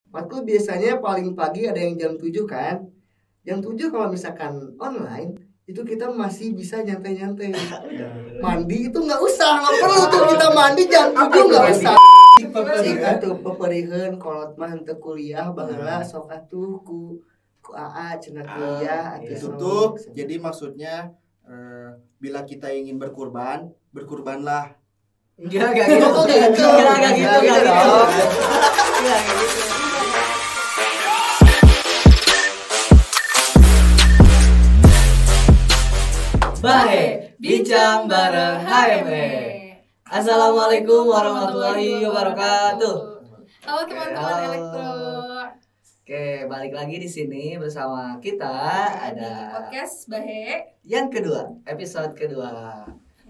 Matkul biasanya paling pagi ada yang jam 7 kan. Jam 7 kalau misalkan online itu kita masih bisa nyantai-nyantai. Mandi itu nggak usah, nggak perlu tuh kita mandi jam 7 nggak usah. Jika tuh peperiheun kolot mah henteu kuliah baheula sok atuh ku AA cenah kuliah atuh Itu sok. tuh jadi maksudnya bila kita ingin berkurban, berkurbanlah. Enggak gitu. Oh, gitu. Enggak gitu. Nggak gitu. Enggak gitu. Baik, bincang bareng HME. Assalamualaikum warahmatullahi wabarakatuh. Halo teman-teman Halo. elektro. Oke, balik lagi di sini bersama kita Di ada podcast Bahe. yang kedua, episode kedua.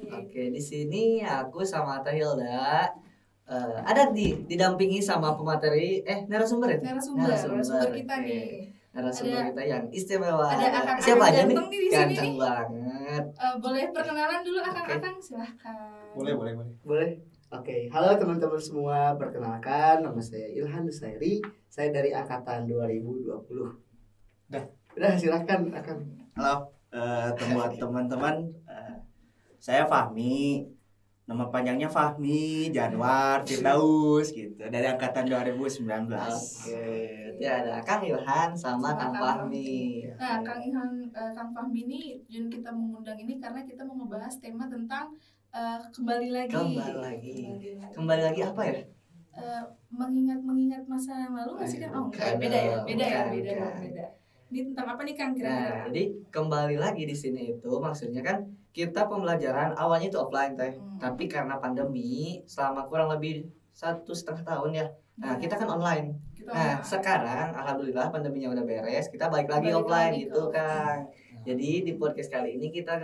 Oke, di sini aku sama Teh Hilda ada didampingi sama pemateri narasumber ya? Narasumber kita oke. nih. Narasumber Ada- kita yang istimewa. ada akang-akang Siapa aja nih? ganteng nih di sini Ganteng nih. banget. Boleh perkenalan dulu akang-akang, silahkan. Boleh. Boleh. Oke, halo teman-teman semua, perkenalkan nama saya Ilhan Nusairi, saya dari angkatan 2020. Udah silakan akan. Halo teman-teman, saya Fahmi. Nama panjangnya Fahmi Januar Firdaus gitu, dari angkatan 2019. Oke, ya ada Kang Ilhan sama Kang Fahmi. Nah, Kang Ilhan, Kang Fahmi ini Jun kita mengundang ini karena kita mau ngebahas tema tentang kembali lagi. Kembali lagi apa ya? Mengingat masa yang lalu nggak sih kan? Oh, enggak, beda ya, beda. Ini tentang apa nih Kang kira-kira? Nah, jadi kembali lagi di sini itu maksudnya kan kita pembelajaran awalnya itu offline teh, tapi karena pandemi selama kurang lebih 1,5 tahun ya. Nah, kita kan online. Nah, sekarang alhamdulillah pandeminya udah beres, kita balik lagi Balik offline lagi gitu ke kan. Jadi di podcast kali ini kita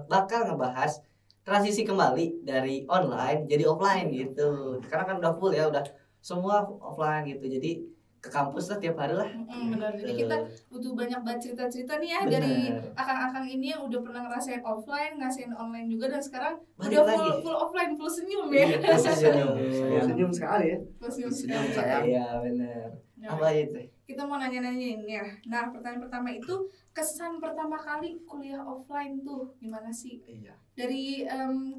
bakal ngebahas transisi kembali dari online jadi offline gitu. Karena kan udah full ya, udah semua offline gitu. Jadi ke kampus lah tiap hari lah. Benar. Jadi kita butuh banyak banget cerita-cerita nih ya dari akang-akang ini yang udah pernah ngerasain offline, ngerasain online juga, dan sekarang Balik udah lagi. full offline, full senyum ya. Senyum sekali ya. Full senyum Senyum sekali. sayang. Iya benar. Nah, Apa itu? kita mau nanya-nanyain ya. Nah, pertanyaan pertama itu kesan pertama kali kuliah offline tuh gimana sih? Iya. Dari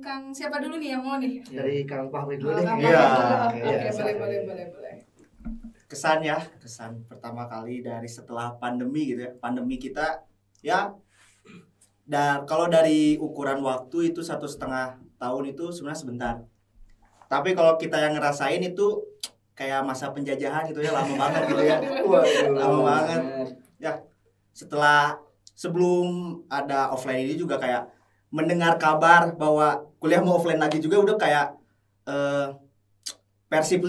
Kang siapa dulu nih yang mau nih? Dari Kang Fahmi dulu Oh, deh. Kang Iya. Fahmi dulu. Iya, Oke, silakan. boleh. Kesan pertama kali dari setelah pandemi gitu ya. Pandemi kita ya, dan kalau dari ukuran waktu itu 1,5 tahun itu sebenarnya sebentar. Tapi kalau kita yang ngerasain itu kayak masa penjajahan gitu ya, lama banget gitu ya. Waduh. Lama banget. Sebelum ada offline ini juga kayak mendengar kabar bahwa kuliah mau offline lagi juga udah kayak Persib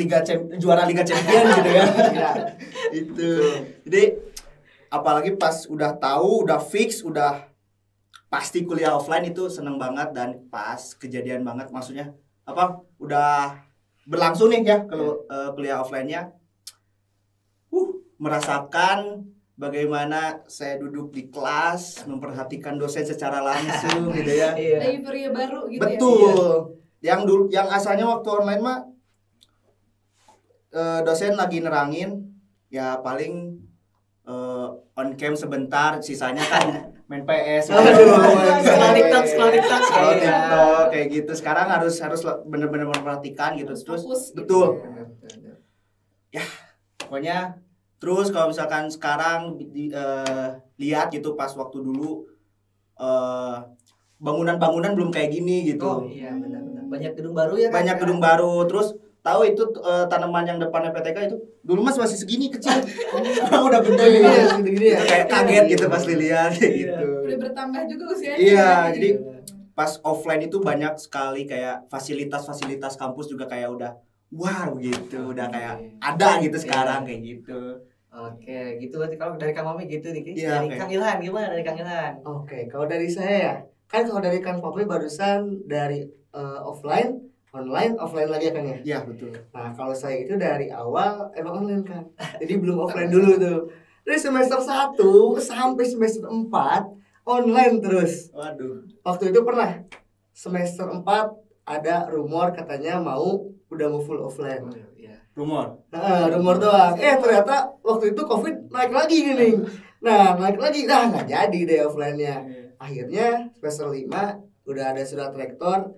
juara Liga Champion gitu ya. Iya. Itu. Jadi apalagi pas udah tahu, udah fix, udah pasti kuliah offline itu seneng banget, dan pas kejadian banget maksudnya udah berlangsung nih ya kalau kuliah offline-nya. Merasakan bagaimana saya duduk di kelas memperhatikan dosen secara langsung gitu ya. Iya. Dari pria baru gitu Betul. Yang asalnya waktu online mah dosen lagi nerangin ya paling on cam sebentar, sisanya kan main PS. Scroll TikTok. Scroll Iya. TikTok kayak gitu. Sekarang harus bener-bener memperhatikan gitu. Harus Terus fokus gitu. betul. Pokoknya terus kalau misalkan sekarang lihat gitu pas waktu dulu bangunan-bangunan belum kayak gini gitu. Oh iya benar-benar. Banyak gedung baru ya. Banyak gedung baru, terus tahu itu tanaman yang depannya PTK itu dulu mas masih segini kecil. Sekarang udah gede Gini gitu. ya, gini ya. Itu kayak kaget gitu pas dilihat kayak Iya. gitu. Udah bertambah juga usianya. Iya, ya. jadi pas offline itu banyak sekali kayak fasilitas kampus juga kayak udah wow gitu, udah kayak ada gitu sekarang kayak gitu. Oke, gitu berarti kalau dari Kang Mami gitu nih. Iya, Dari oke. Kang Ilhan gimana dari Kang Ilhan? Oke, kalau dari saya ya, kan kalau dari Kang Fahmi barusan dari offline, online, offline lagi ya Kang ya. Iya, betul. Nah, kalau saya itu dari awal emang online kan. Jadi belum offline dulu tuh. Dari semester 1 sampai semester 4 online terus. Waduh. Waktu itu pernah semester 4 ada rumor katanya udah mau full offline. Iya. Rumor doang. Ternyata waktu itu COVID naik lagi nih. Nah, naik lagi. Nah, nggak jadi deh offline-nya. Akhirnya semester 5 udah ada surat rektor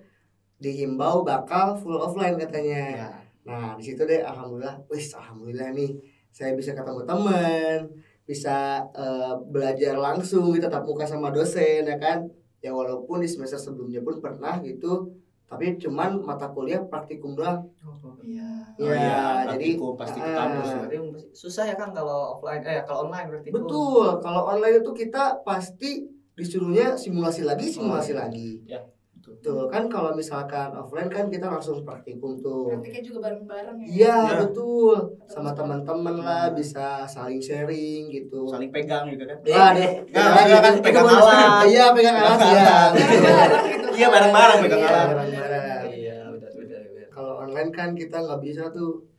dihimbau bakal full offline katanya. Nah, di situ deh alhamdulillah nih saya bisa ketemu teman, bisa belajar langsung tatap muka sama dosen ya kan. Ya walaupun di semester sebelumnya pun pernah gitu, tapi cuman mata kuliah praktikum doang. Jadi pasti ke kampus. Susah ya kan kalau offline, kalau online berarti. Betul, kalau online itu kita pasti disuruhnya simulasi lagi. Ya, Tuh kan kalau misalkan offline kan kita langsung praktikum tuh. Praktiknya juga bareng-bareng ya. Iya, betul. Sama teman-teman lah bisa saling sharing gitu. Saling pegang juga kan. Kan pegang alat. Iya, pegang alat ya. Iya, bareng-bareng pegang alat. Iya, benar. Kalau online kan kita nggak bisa tuh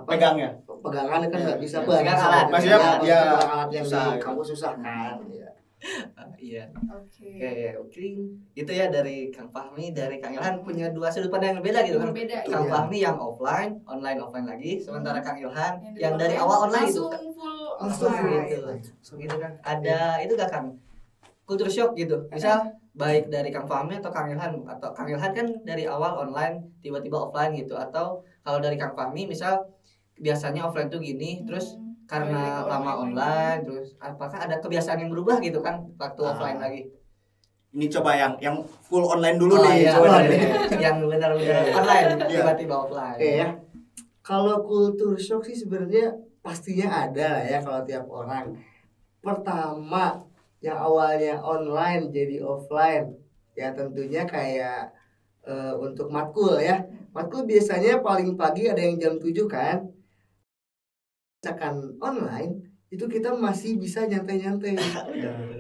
Pegang ya? Pegangan kan nggak bisa pegang alat. Maksudnya ya alat yang susah. di kampus susah kan. Iya. Oke. Oke. Itu ya dari Kang Fahmi, dari Kang Ilhan punya dua sudut pandang yang berbeda gitu kan. Beda. Kang Iya. Fahmi yang offline lagi, sementara Kang Ilhan yang dari awal online gitu. Langsung offline. Gitu kan. Ada itu gak Kang? Culture shock gitu. Misal baik dari Kang Fahmi atau Kang Ilhan, atau Kang Ilhan kan dari awal online tiba-tiba offline gitu, atau kalau dari Kang Fahmi misal biasanya offline tuh gini terus karena lama online terus apakah ada kebiasaan yang berubah gitu kan waktu offline lagi? Ini coba yang full online dulu nih. Iya, Coba benar. deh. Yang benar-benar online Iya. tiba-tiba offline. Oke ya. Kalau kultur shock sih sebenarnya pastinya ada lah ya kalau tiap orang. Pertama, yang awalnya online jadi offline, ya tentunya kayak untuk matkul ya. Matkul biasanya paling pagi ada yang jam 7 kan. Misalkan online itu kita masih bisa nyantai-nyantai.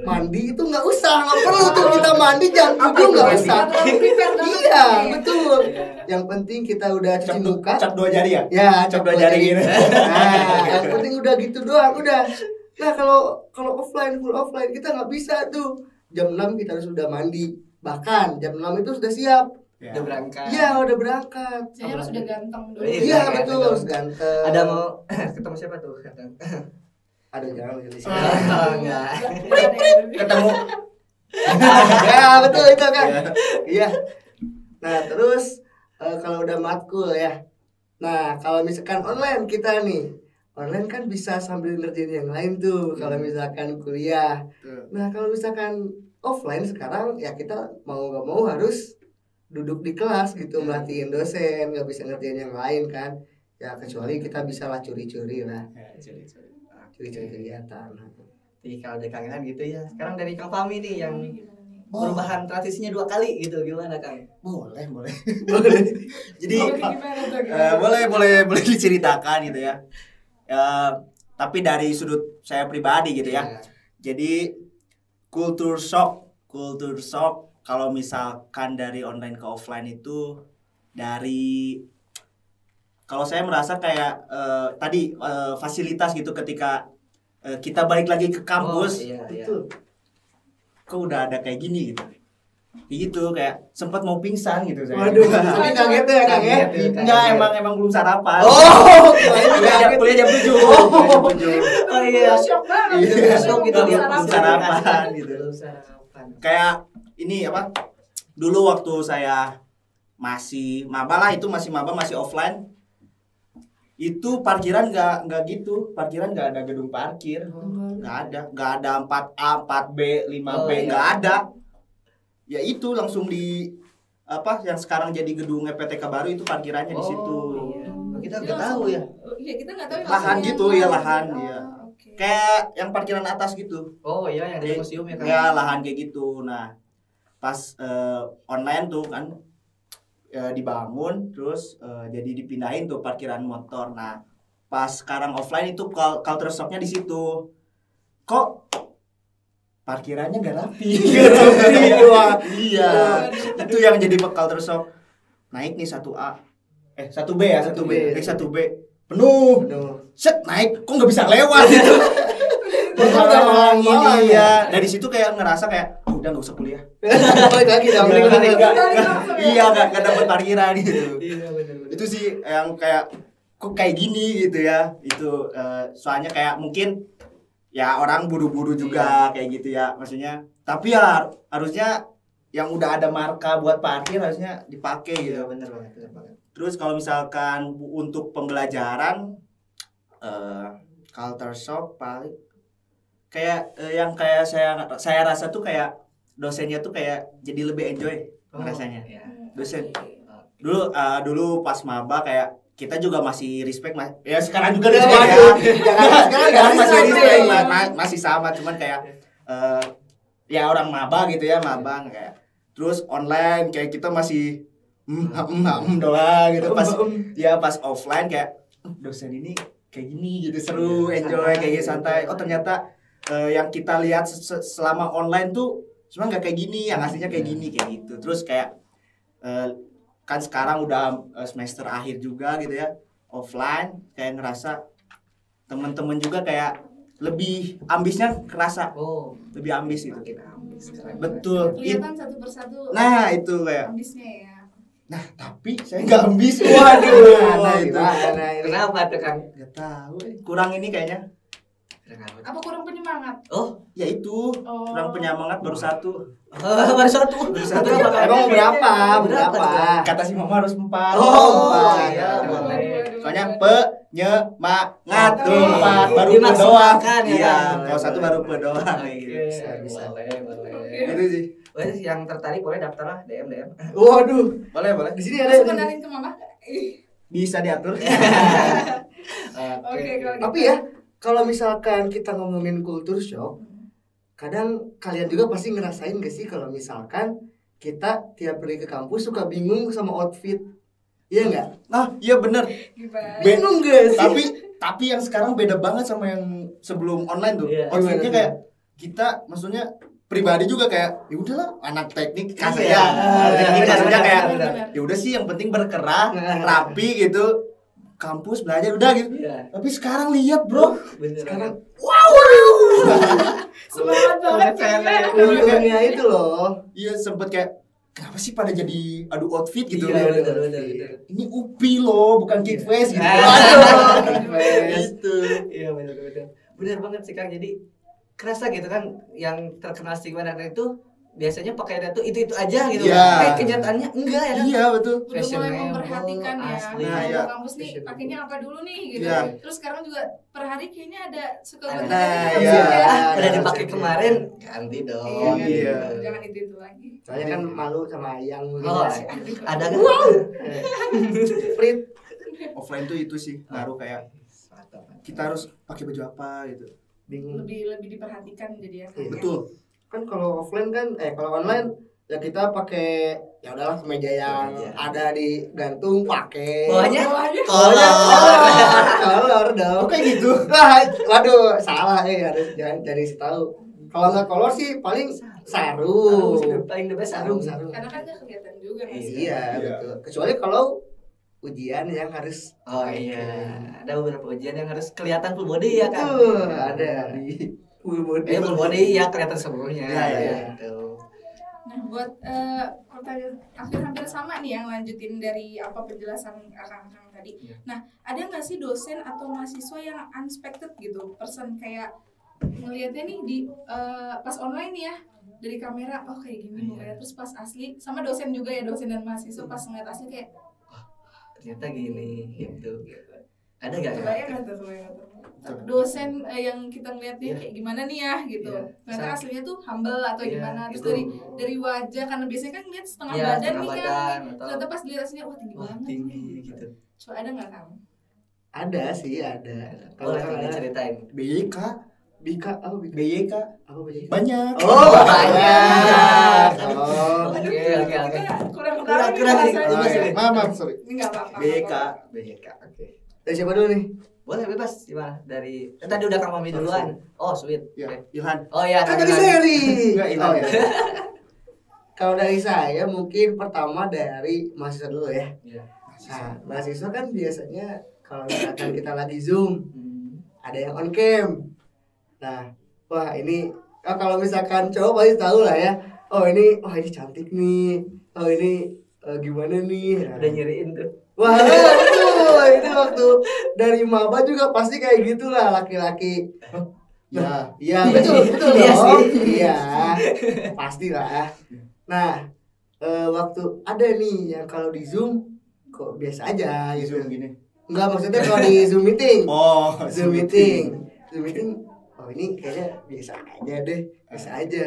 Mandi itu nggak perlu tuh kita mandi jam 7 nggak usah. Iya, betul. Yang penting kita udah cuci muka. Cap 2 jari ya? Ya, Cap 2 jari gitu. Nah, yang penting udah gitu doang, udah. Nah, kalau offline, full offline kita nggak bisa tuh. Jam 6 kita harus udah mandi. Bahkan jam 6 itu sudah siap. Udah berangkat. Iya, udah berangkat. Saya harus udah ganteng dulu. Iya, betul, harus ganteng. Ada mau ketemu siapa tuh? Ada jangan di sini. Enggak. Ketemu. Ya, betul itu kan. Iya. Nah, terus kalau udah matkul ya. Nah, kalau misalkan online kita nih, online kan bisa sambil ngerjain yang lain tuh kalau misalkan kuliah. Nah, kalau misalkan offline sekarang ya kita mau nggak mau harus duduk di kelas gitu merhatiin dosen, nggak bisa ngerjain yang lain kan. Ya kecuali kita bisa lah curi-curi lah. Curi-curi kegiatan. Jadi kalau dari Kang Ilhan gitu ya. Sekarang dari Kang Fahmi nih yang perubahan transisinya 2 kali gitu, gimana Kang? Boleh. Boleh. Jadi boleh diceritakan gitu ya. Tapi dari sudut saya pribadi gitu ya. Jadi culture shock kalau misalkan dari online ke offline itu kalau saya merasa kayak tadi fasilitas gitu ketika kita balik lagi ke kampus. Iya. Kok udah ada kayak gini gitu. Gitu kayak sempat mau pingsan gitu saya. Waduh, tapi kaget ya Kang ya? Enggak, emang belum sarapan. Oh, kuliah jam 7. Oh iya. Shock banget. Iya, Shock gitu dia belum sarapan gitu. Belum sarapan. Kayak ini apa? Dulu waktu saya masih maba lah, itu masih maba, masih offline. Itu parkiran nggak gitu, parkiran nggak ada gedung parkir, nggak ada 4A, 4B, 5B, nggak ada. Ya itu langsung di apa yang sekarang jadi gedung EPTK baru itu parkirannya di situ. Iya. Kita nggak tahu ya. Iya, kita nggak tahu. Lahan gitu ya, lahan ya. Oke. Kayak yang parkiran atas gitu. Oh iya, yang di museum ya Kang. Ya lahan kayak gitu. Nah pas online tuh kan dibangun terus jadi dipindahin tuh parkiran motor. Nah pas sekarang offline itu culture shocknya di situ. Kok parkirannya gak rapi? Iya. Itu yang jadi culture shock. Naik nih 1A. 1B ya, 1B. Naik 1B. Penuh. Set naik, kok nggak bisa lewat gitu. Motor udah malang-malang ya. Dari situ kayak ngerasa kayak udah nggak usah kuliah. Balik lagi dong. Iya nggak dapat parkiran gitu. Iya benar. Itu sih yang kayak kok kayak gini gitu ya. Itu soalnya kayak mungkin ya orang buru-buru juga kayak gitu ya maksudnya. Tapi ya harusnya yang udah ada marka buat parkir harusnya dipakai gitu. bener banget. Terus kalau misalkan untuk pembelajaran culture shock paling kayak yang kayak saya rasa tuh kayak dosennya tuh kayak jadi lebih enjoy rasanya. Ya. Dosen dulu pas maba kayak kita juga masih respect ya sekarang juga respect ya. Sekarang masih respect masih sama cuman kayak ya orang maba gitu ya maba kayak terus online kayak kita masih doang gitu pas offline kayak dosen ini kayak gini gitu seru enjoy kayak gitu santai ternyata yang kita lihat selama online tuh cuma nggak kayak gini yang aslinya kayak gini kayak gitu terus kayak kan sekarang udah semester akhir juga gitu ya offline kayak ngerasa teman-teman juga kayak lebih ambisnya kerasa lebih ambis gitu betul kelihatan satu persatu nah itu kayak ambisnya ya. Nah tapi saya nggak ambis waduh nah itu Kenapa tuh Kang? nggak tahu kurang ini kayaknya Apa kurang penyemangat? ya itu kurang penyemangat baru satu Baru satu. Emang berapa? kata si mama harus 4 iya. soalnya penyemangat tuh 4 baru pe doang Dimaksimalkan, ya iya kan? kalau satu baru pe doang kayak gitu Bisa. gitu sih Yang tertarik boleh daftar lah DM. Waduh, boleh di sini ada. Langsung kenalin ke mama. bisa diatur Oke, kalau gitu. Tapi ya, kalau misalkan kita ngomongin culture shock, kadang kalian juga pasti ngerasain gak sih kalau misalkan kita tiap pergi ke kampus suka bingung sama outfit. Iya enggak? iya bener Gimana? Bingung gak sih? tapi yang sekarang beda banget sama yang sebelum online tuh Iya. outfitnya Gimana kayak kita maksudnya pribadi juga kayak ya udahlah anak teknik kasih Iya. maksudnya kayak Benar. ya udah sih yang penting berkerah rapi gitu kampus belajar udah gitu Iya. tapi sekarang lihat bro Bener. Sekarang Semangat banget kayaknya. kulturnya itu loh. iya sempet kayak kenapa sih pada jadi adu outfit gitu Iya, bener. ini UPI loh bukan Kid Face gitu gitu Iya bener. Bener banget sih Kang. Jadi kerasa gitu kan yang terkenal stigma itu biasanya pakaiannya tuh itu aja gitu. Iya. Kenyataannya enggak ya kan? iya betul Udah mulai Fashionable, memperhatikan ya. asli. Nah, Kalau iya. kampus nih pakainya apa dulu nih gitu. Iya. Terus sekarang juga per hari kayaknya ada suka Nah, ganti-ganti iya. outfit ya. Udah dipakai kemarin ganti dong. Iya, kan? Iya. Jangan itu lagi. Saya kan malu sama ayang mungkin. Oh, ya. ada kan? Split. offline tuh itu sih ngaruh kayak kita harus pakai baju apa gitu Bingung. Lebih diperhatikan jadi ya. Iya. betul Kan kalau offline kan kalau online ya kita pakai ya udahlah kemeja yang Kemeja. ada di gantung pakai. Bawahnya Bawahnya Kolor dong. kayak gitu Lah, waduh, salah ya harus jadi tahu. Kalau nggak kolor sih paling sarung. paling the best Sarung, sarung. sarung. karena kan nggak kelihatan juga kan. Iya, Iya. betul. Kecuali kalau ujian yang harus Oh iya, ada beberapa ujian yang harus kelihatan full body ya kan? ada di full body. Full body ya kelihatan seluruhnya. Iya. Gitu. Nah, buat pertanyaan hampir sama nih yang lanjutin dari apa penjelasan akang-akang tadi. Iya. Nah, ada nggak sih dosen atau mahasiswa yang unexpected gitu, person kayak ngelihatnya nih di pas online nih ya dari kamera kayak gini mukanya, terus pas asli sama dosen juga ya, dosen dan mahasiswa pas ngeliat asli kayak Ternyata gini gitu. Ada gak ya? kebayang nggak tuh dosen yang kita ngeliatnya kayak gimana nih ya gitu. Iya. Ternyata aslinya tuh humble atau Iya, gimana, terus gitu. dari wajah, karena biasanya kan ngeliat setengah Iya, badan setengah nih kan. badan, atau- Ternyata pas dilihat aslinya tinggi Wah banget. tinggi gitu. Coba ada nggak kamu? Ada sih, ada. Kalau Boleh kan Kang ada diceritain. BYK Bika, apa Bika? BYK Apa Bika? banyak Oh, banyak. Oh. Oke, Aduh, oke, oke. kita kurang Kurang tahu nih sih. bahasanya. Oh, iya. maaf sorry Ini nggak apa-apa. BYK BYK, oke. Dari siapa dulu nih? Boleh bebas gimana? Dari tadi udah Kang Mami duluan. Oh, sweet. ya Oke. Ilhan Oh iya, Kan Kang dari Ilham. saya nih. Enggak, Ilham. Oh, iya. Kalau dari saya mungkin pertama dari mahasiswa dulu ya. Iya. Nah, mahasiswa kan biasanya kalau misalkan kita lagi Zoom, Hmm. ada yang on cam. Nah, wah ini kalau misalkan cowok pasti tahu lah ya. Oh ini cantik nih. Oh ini gimana nih? Nah, Udah nyeriin tuh. wah, betul. itu waktu dari maba juga pasti kayak gitulah laki-laki. Ya, Iya betul Iya dong. sih. Iya, pastilah. Nah, waktu ada nih yang kalau di Zoom kok biasa aja di gitu. Zoom gini. Enggak, maksudnya kalau di Zoom meeting. Oh, Zoom meeting. Zoom meeting. Oh, ini kayaknya biasa aja deh, biasa aja.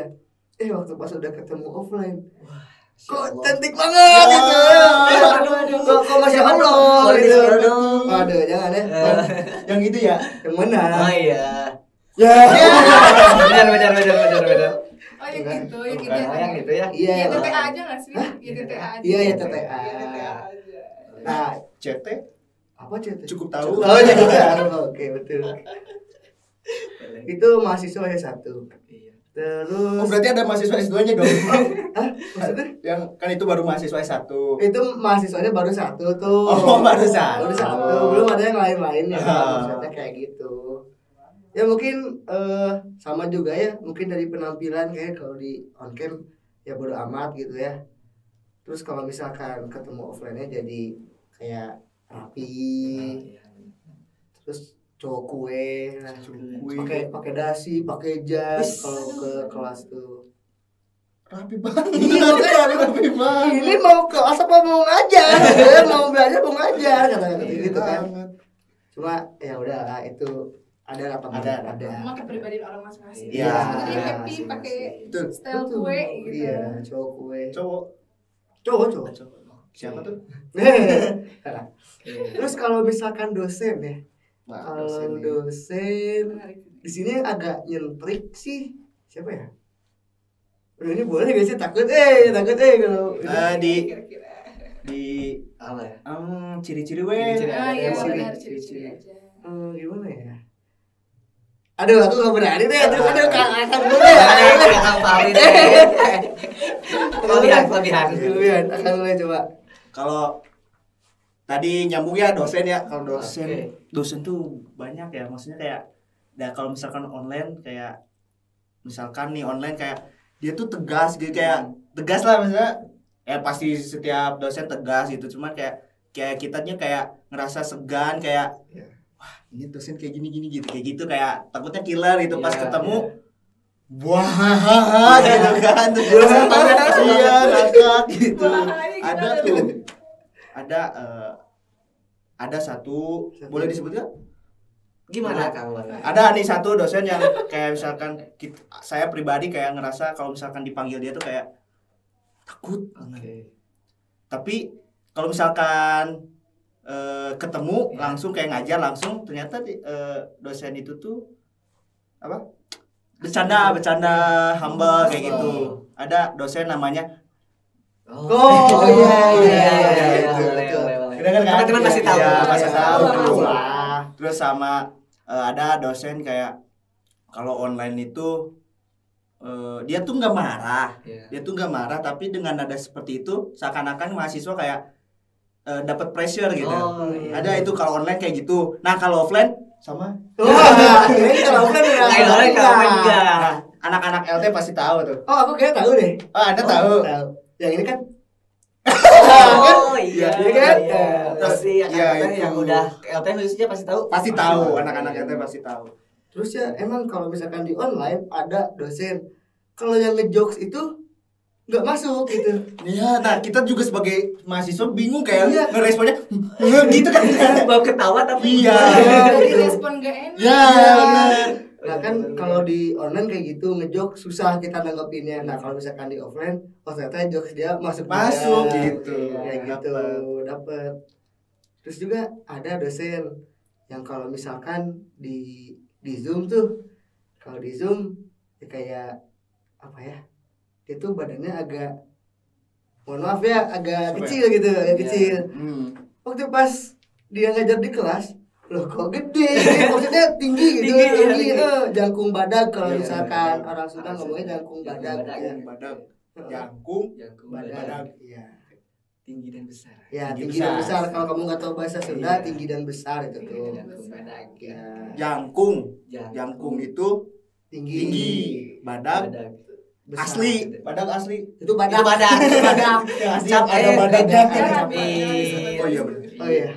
Waktu pas udah ketemu offline, kok cantik banget gitu. Kok Masya Allah Boleh gitu. di-share dong. Waduh, jangan ya. Yang itu ya. Yang mana? Oh iya. Ya. Benar. Oh yang gitu, yang gitu. Oh yang itu ya. Iya. Ya TTA aja nggak sih? Ya TTA aja. Iya, ya Ya, TTA. TTA aja. Nah, CT apa cerita? cukup tahu. Oh, jadi oke, betul. Itu mahasiswa S1. Iya. Terus Oh, berarti ada mahasiswa S2-nya dong. Hah? Maksudnya? Yang kan itu baru mahasiswa S1. Itu mahasiswanya baru satu tuh. Oh, baru satu. Baru satu, belum ada yang lain-lainnya. Ah. Maksudnya kayak gitu. Ya mungkin sama juga ya, mungkin dari penampilan kayak kalau di on cam ya bodo amat gitu ya. Terus kalau misalkan ketemu offline-nya jadi kayak rapi. Terus cowok kue, nah, pakai dasi, pakai jas kalau ke kelas tuh. Rapi banget. Iya, makanya rapi banget. Ini mau kelas apa mau ngajar? Mau belajar mau ngajar kata-kata gitu kan. Cuma ya udah lah, itu ada apa Ada. Cuma kepribadian orang masing-masing. Iya. Jadi happy pakai Betul. style kue gitu. Iya, cowok kue. Cowok. Cowok. Siapa tuh? Terus kalau misalkan dosen ya, Nah, kalau dosen di sini yang agak nyentrik sih siapa ya? Udah ini boleh gak sih? Takut kalau Kira-kira. di Apa ya? ciri-ciri weh. Ciri-ciri. Ah iya Ciri-ciri. benar ciri-ciri aja. gimana ya? Aduh, aku gak berani deh. Aduh, akan gue deh. Kelebihan. Akan mulai coba. Kalau tadi nyambung ya dosen ya. Kalau dosen, Oke. dosen tuh banyak ya. Maksudnya kayak, kalau misalkan online kayak, misalkan nih online kayak dia tuh tegas gitu, kayak tegas lah maksudnya. Pasti setiap dosen tegas gitu. Cuman kayak kitanya kayak ngerasa segan kayak, wah ini dosen kayak gini gitu, kayak takutnya killer gitu pas ketemu. Wah, gitu kan. Iya, ngakak gitu. Ada tuh. Ada satu, boleh disebut nggak? Gimana Kang? Ada nih satu dosen yang kayak misalkan saya pribadi kayak ngerasa kalau misalkan dipanggil dia tuh kayak takut. Tapi kalau misalkan ketemu langsung kayak ngajar langsung, ternyata dosen itu tuh apa? Bercanda humble kayak gitu. Ada dosen namanya Iya. Teman-teman pasti tahu. Iya, pasti tahu. Wah. Terus sama ada dosen kayak kalau online itu dia tuh nggak marah, tapi dengan nada seperti itu seakan-akan mahasiswa kayak dapat pressure gitu. Ada itu kalau online kayak gitu. Nah kalau offline sama. Wah, ini kalau offline udah. Nah, anak-anak LT pasti tahu tuh. Oh, aku kayak tahu deh. Oh, Anda tahu. Yang ini kan Iya kan? Pasti Iya, anak-anak itu. yang udah LT khususnya pasti tahu. Pasti tahu, anak-anak LT pasti tahu. Terus ya emang kalau misalkan di online ada dosen, kalau yang ngejokes itu nggak masuk gitu. Iya, nah kita juga sebagai mahasiswa bingung kayak Iya. ngeresponnya gitu kan. Bawa ketawa tapi Iya. Jadi respon gak enak. Ya, benar. Nah kan kalau di online kayak gitu ngejok susah kita nanggepinnya. Nah kalau misalkan di offline, oh ternyata jokes dia masuk juga. Gitu. Kayak gitu dapet. Terus juga ada dosen yang kalau misalkan di Zoom tuh, kalau di Zoom ya kayak apa ya? Dia tuh badannya agak, mohon maaf ya, agak kecil gitu, agak kecil. Waktu pas dia ngajar di kelas, loh kok gede, maksudnya tinggi gitu, tinggi. Jangkung badak kalau misalkan orang Sunda ngomongnya jangkung badak. Jangkung, Badak. Iya. tinggi dan besar. Ya, Tinggi tinggi dan besar. besar. Kalau kamu nggak tahu bahasa Sunda, Iya. tinggi dan besar itu tuh. Ya. jangkung itu tinggi, badak Besar. asli, badak asli. Itu badak. Itu badak. Badak. Yang asli Capek. ada badaknya. Capek. Oh iya benar. Oh iya.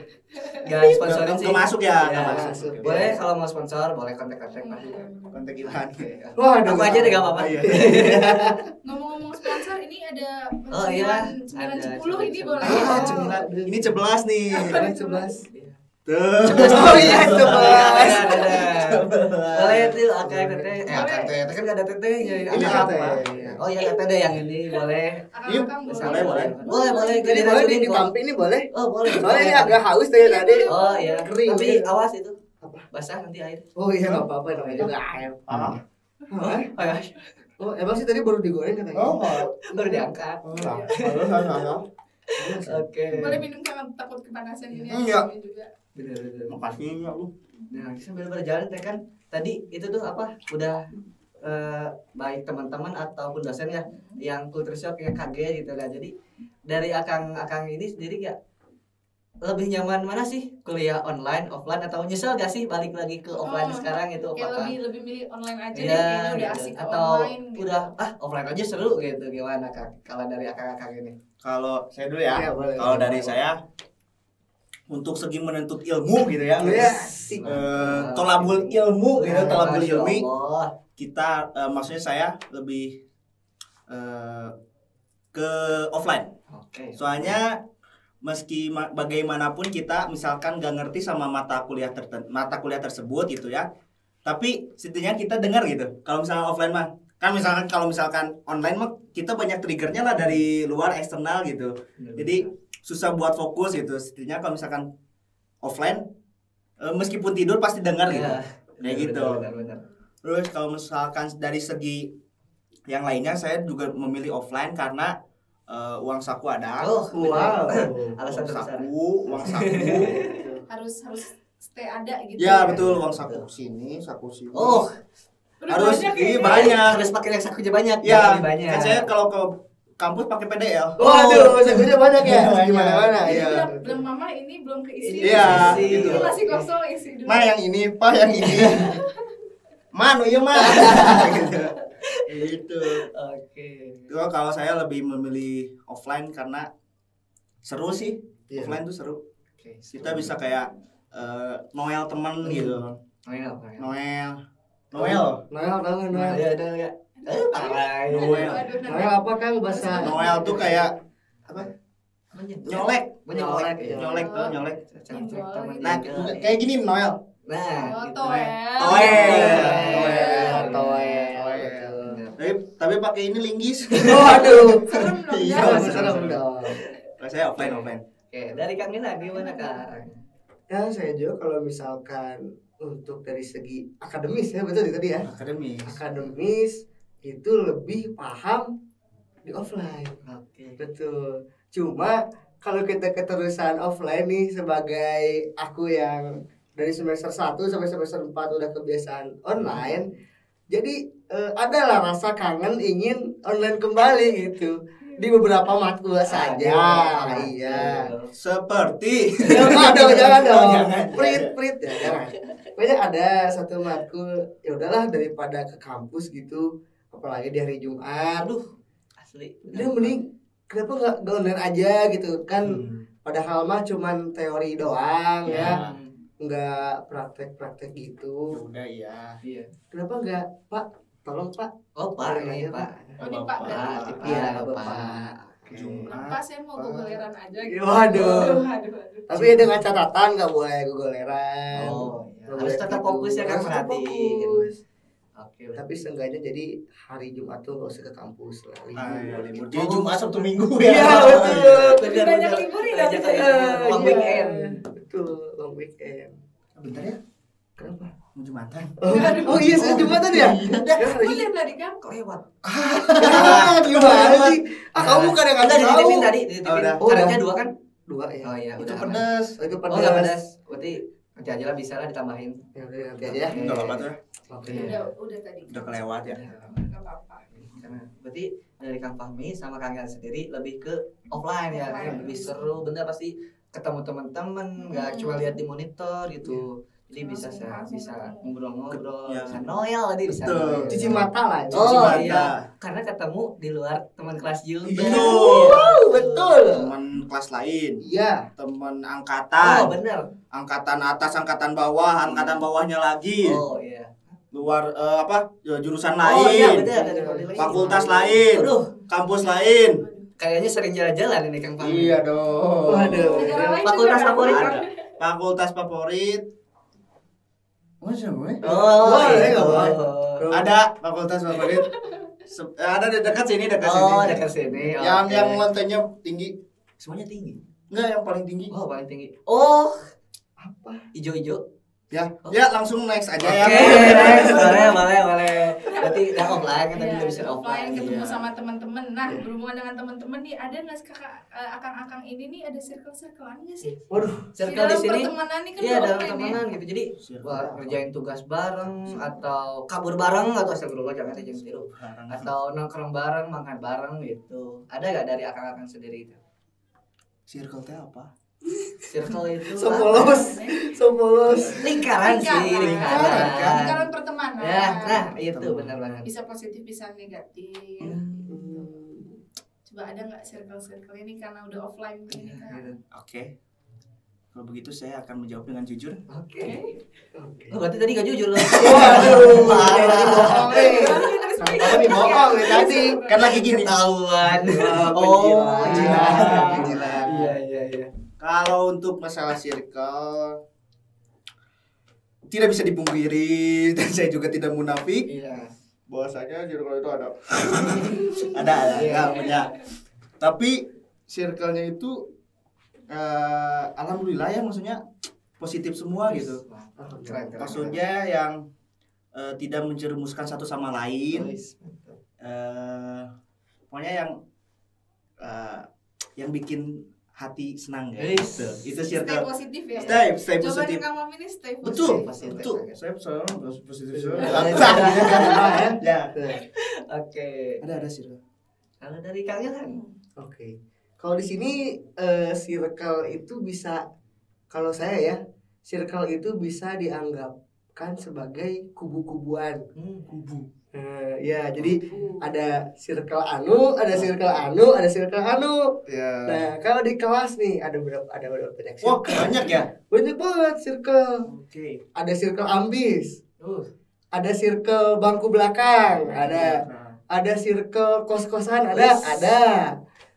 Gak sponsorin sih. Nggak masuk ya, Iya. nggak masuk. Boleh kalau mau sponsor, boleh kontak-kontak lah. Kontak Ilhan. Waduh, Aku aja deh gak apa-apa. Iya. Ngomong-ngomong sponsor, ini ada Oh, iya. 910 ini Ada. boleh. Ah, cemilan. Ini 11 nih. 11. Tuh. Oh iya, 11. Boleh itu AKTT. AKTT kan gak ada TT-nya. Ini Ada apa? Oh iya TT yang ini boleh. Akang-akang boleh. Boleh. Jadi boleh ditampi ini boleh. Oh boleh. Soalnya ini agak haus dari tadi. Oh iya. Kering. Tapi awas itu. Apa? Basah nanti air. Oh iya nggak apa-apa namanya juga air. Ah. Hah? Oh ya. Oh emang sih tadi baru digoreng katanya. Oh. Baru diangkat. Oke. Boleh minum karena takut kepanasan ini. Iya. Juga. Bener. Makasih ya lu. Nah, sambil berjalan teh kan tadi itu tuh apa? Udah baik teman-teman ataupun dosen ya yang culture shock yang kaget gitu kan. Jadi dari akang ini sendiri ya lebih nyaman mana sih kuliah online, offline atau nyesel gak sih balik lagi ke offline sekarang itu Kayak apakah lebih milih online aja iya, deh, kayaknya udah gitu. asik ke Atau online gitu. udah offline aja seru gitu gimana Kak? Kalau dari akang-akang ini. Kalau saya dulu ya. Iya, boleh. Kalau dari saya untuk segi menuntut ilmu gitu ya. Iya, sih. Tolabul ilmu gitu, tolabul Masya ilmi. Allah. Kita maksudnya saya lebih ke offline. Oke. Soalnya meski bagaimanapun kita misalkan gak ngerti sama mata kuliah tersebut gitu ya. Tapi setidaknya kita dengar gitu. Kalau misalnya offline mah kan misalkan kalau misalkan online mah kita banyak triggernya lah dari luar eksternal gitu. Jadi susah buat fokus gitu. Setidaknya kalau misalkan offline meskipun tidur pasti dengar gitu. Iya. Kayak gitu. Benar. Terus kalau misalkan dari segi yang lainnya saya juga memilih offline karena uang saku ada. Oh, Wow. alasan Uang terbesar. uang saku. harus stay ada gitu. Ya betul, uang saku sini, saku sini. Oh, Udah harus banyak ini ya. banyak. harus pakai yang sakunya banyak. Ya, lebih banyak. kan saya kalau ke kampus pakai PDL. Waduh, sakunya banyak ya. Banyak. Gimana-mana Jadi ya. bilang mama ini belum keisi. Iya, gitu. Ini masih kosong, isi dulu. Ma yang ini, Pa yang ini. Manu ya, Ma. Gitu. Gitu. Oke. Itu kalau saya lebih memilih offline karena seru sih. Iya. Offline tuh seru. Oke. Kita bisa kayak Noel temen gitu. Noel. Noel. Noel tahu nggak Noel? Ya. Parah. Noel. Noel apa Kang bahasa? Noel tuh kayak apa? Nyolek. Nyolek. Nyolek tuh, nyolek. Nyolek. Nah, kayak gini Noel. Nah, Oh, gitu. Toel. Tapi pakai ini linggis. Waduh. Serem dong, Iya, jangan. Serem dong. Kalau saya offline. Oke, dari Kang Nina gimana Kang? Ya saya juga kalau misalkan untuk dari segi akademis ya betul tadi ya. Akademis. Akademis itu lebih paham di offline. Oke. Betul. Cuma kalau kita keterusan offline nih sebagai aku yang dari semester 1 sampai semester 4 udah kebiasaan online. Jadi adalah rasa kangen ingin online kembali gitu. Di beberapa matkul saja. Iya. Seperti Jangan dong. Jangan. Prit ya jangan. Pokoknya ada satu matkul ya udahlah daripada ke kampus gitu, apalagi di hari Jumat. Aduh, asli. Udah mending kenapa nggak online aja gitu kan? Padahal mah cuman teori doang ya, nggak praktek gitu. udah ya. Iya. Kenapa nggak Pak? Tolong Pak. Oh, Pak, ini Pak. Oh, ini Pak dari Pak, Pak. iya, Bapak. Pak. Jumat. Pak, saya mau googleran aja gitu. Waduh. Aduh. Tapi dengan catatan nggak boleh googleran. Oh, iya. Nggak Harus boleh tetap gitu. fokus ya kan Harus tetap merhatiin. fokus. Oke. Tapi seenggaknya jadi hari Jumat tuh nggak usah ke kampus lah. Libur. Jadi Jumat Sabtu Minggu Iya betul. Lebih banyak libur ya, Banyak gitu ya. libur. Long Iya. weekend. Betul, long weekend. Bentar ya. Kenapa? Mau Jumatan. Oh iya, saya Jumatan ya? Aku lihat tadi kan. Kok lewat? Gimana sih? Kamu bukan yang Udah ngasih tahu. dititipin tadi, dititipin. udah. Caranya 2 kan? Dua ya. Oh iya, Itu udah. pedas. Oh, itu Oh, enggak pedas. pedas. Berarti nanti aja lah bisa lah ditambahin. Ya udah nanti aja ya. Enggak apa-apa tuh. Oke. Udah tadi. Udah kelewat ya. Enggak apa-apa. Karena berarti dari Kang Fahmi sama Kang Gan sendiri lebih ke offline ya, Offline. lebih seru, bener pasti ketemu teman-teman, nggak cuma lihat di monitor gitu. Jadi bisa Langsung bisa ketemu. ngobrol-ngobrol, Ya. bisa noel tadi bisa. Betul. noel. Cuci mata lah. Cuci Oh mata. iya, karena ketemu di luar teman kelas juga. Betul. Betul. Teman kelas lain, Iya. teman Oh angkatan, benar. angkatan atas, angkatan bawah, angkatan bawahnya lagi, Oh iya. luar jurusan Oh iya lain, benar dari prodi lain. fakultas lain, Waduh, kampus lain. kayaknya sering jalan-jalan ini Kang Fahmi. Iya dong. Waduh. Negara lain Fakultas juga, favorit kan? Kang? Fakultas favorit. Masa gue? Oh, Boleh, iya. nggak boleh. Ada fakultas favorit. Ada di dekat sini, dekat sini. Oh, dekat sini. Yang Oke. lantainya tinggi. Semuanya tinggi. Enggak, yang paling tinggi. Oh, paling tinggi. Oh, Apa? ijo-ijo. Ya, Oh. ya langsung next aja Oke, ya. next. Boleh. Berarti udah offline kan tadi Iya, udah bisa offline offline. ketemu iya. sama teman-teman. Nah, berhubungan dengan teman-teman nih, ada nggak sih akang-akang ini nih ada circle-circlean nggak sih? Waduh. Circle di dalam sini. pertemanan nih kan Iya, udah dalam offline ya. temenan gitu. Jadi wah, ngerjain tugas bareng atau kabur bareng atau astagfirullah jangan tiru. Atau nongkrong bareng, makan bareng gitu. Ada gak dari akang-akang sendiri itu? Circle teh apa? Circle itu So apa? polos. So polos. Lingkaran sih, Lingkaran pertemanan. Ya, nah itu Teman. benar banget. Bisa positif, bisa negatif. Hmm. Coba ada nggak circle-circle ini karena udah offline begini kan? Gitu. Oke. Kalau begitu saya akan menjawab dengan jujur. Oke. Oke. Oh, berarti tadi gak jujur loh. Waduh. Parah. Tadi bohong nih. Kamu nih bohong nih tadi. Kan lagi gini. Ketahuan. Oh, penjilat. penjilat. Iya. Kalau untuk masalah circle tidak bisa dipungkiri dan saya juga tidak munafik. Iya. Bahwasanya circle itu ada Iya. punya. Tapi circle-nya itu alhamdulillah ya, maksudnya positif semua gitu. Keren. Maksudnya yang tidak menjerumuskan satu sama lain. Pokoknya yang bikin hati senang ya. Yes. Itu Stay circle. positif ya. Stay Coba positif. nih kamu ini stay positif. Betul, Positif. betul. Saya selalu positif. Ya. Ya. Oke. Ada circle. Kalau dari Kang Ilham? Oke. Kalau di sini circle itu bisa, kalau saya ya, circle itu bisa dianggapkan sebagai kubu-kubuan. Kubu. Ya, jadi ada circle anu, ada circle anu, ada circle anu. Ya. Nah, kalau di kelas nih ada berapa banyak Wah, circle. banyak ya. Banyak banget circle. Oke. Ada circle ambis, Uh, ada circle bangku belakang, ada circle kos-kosan, ada.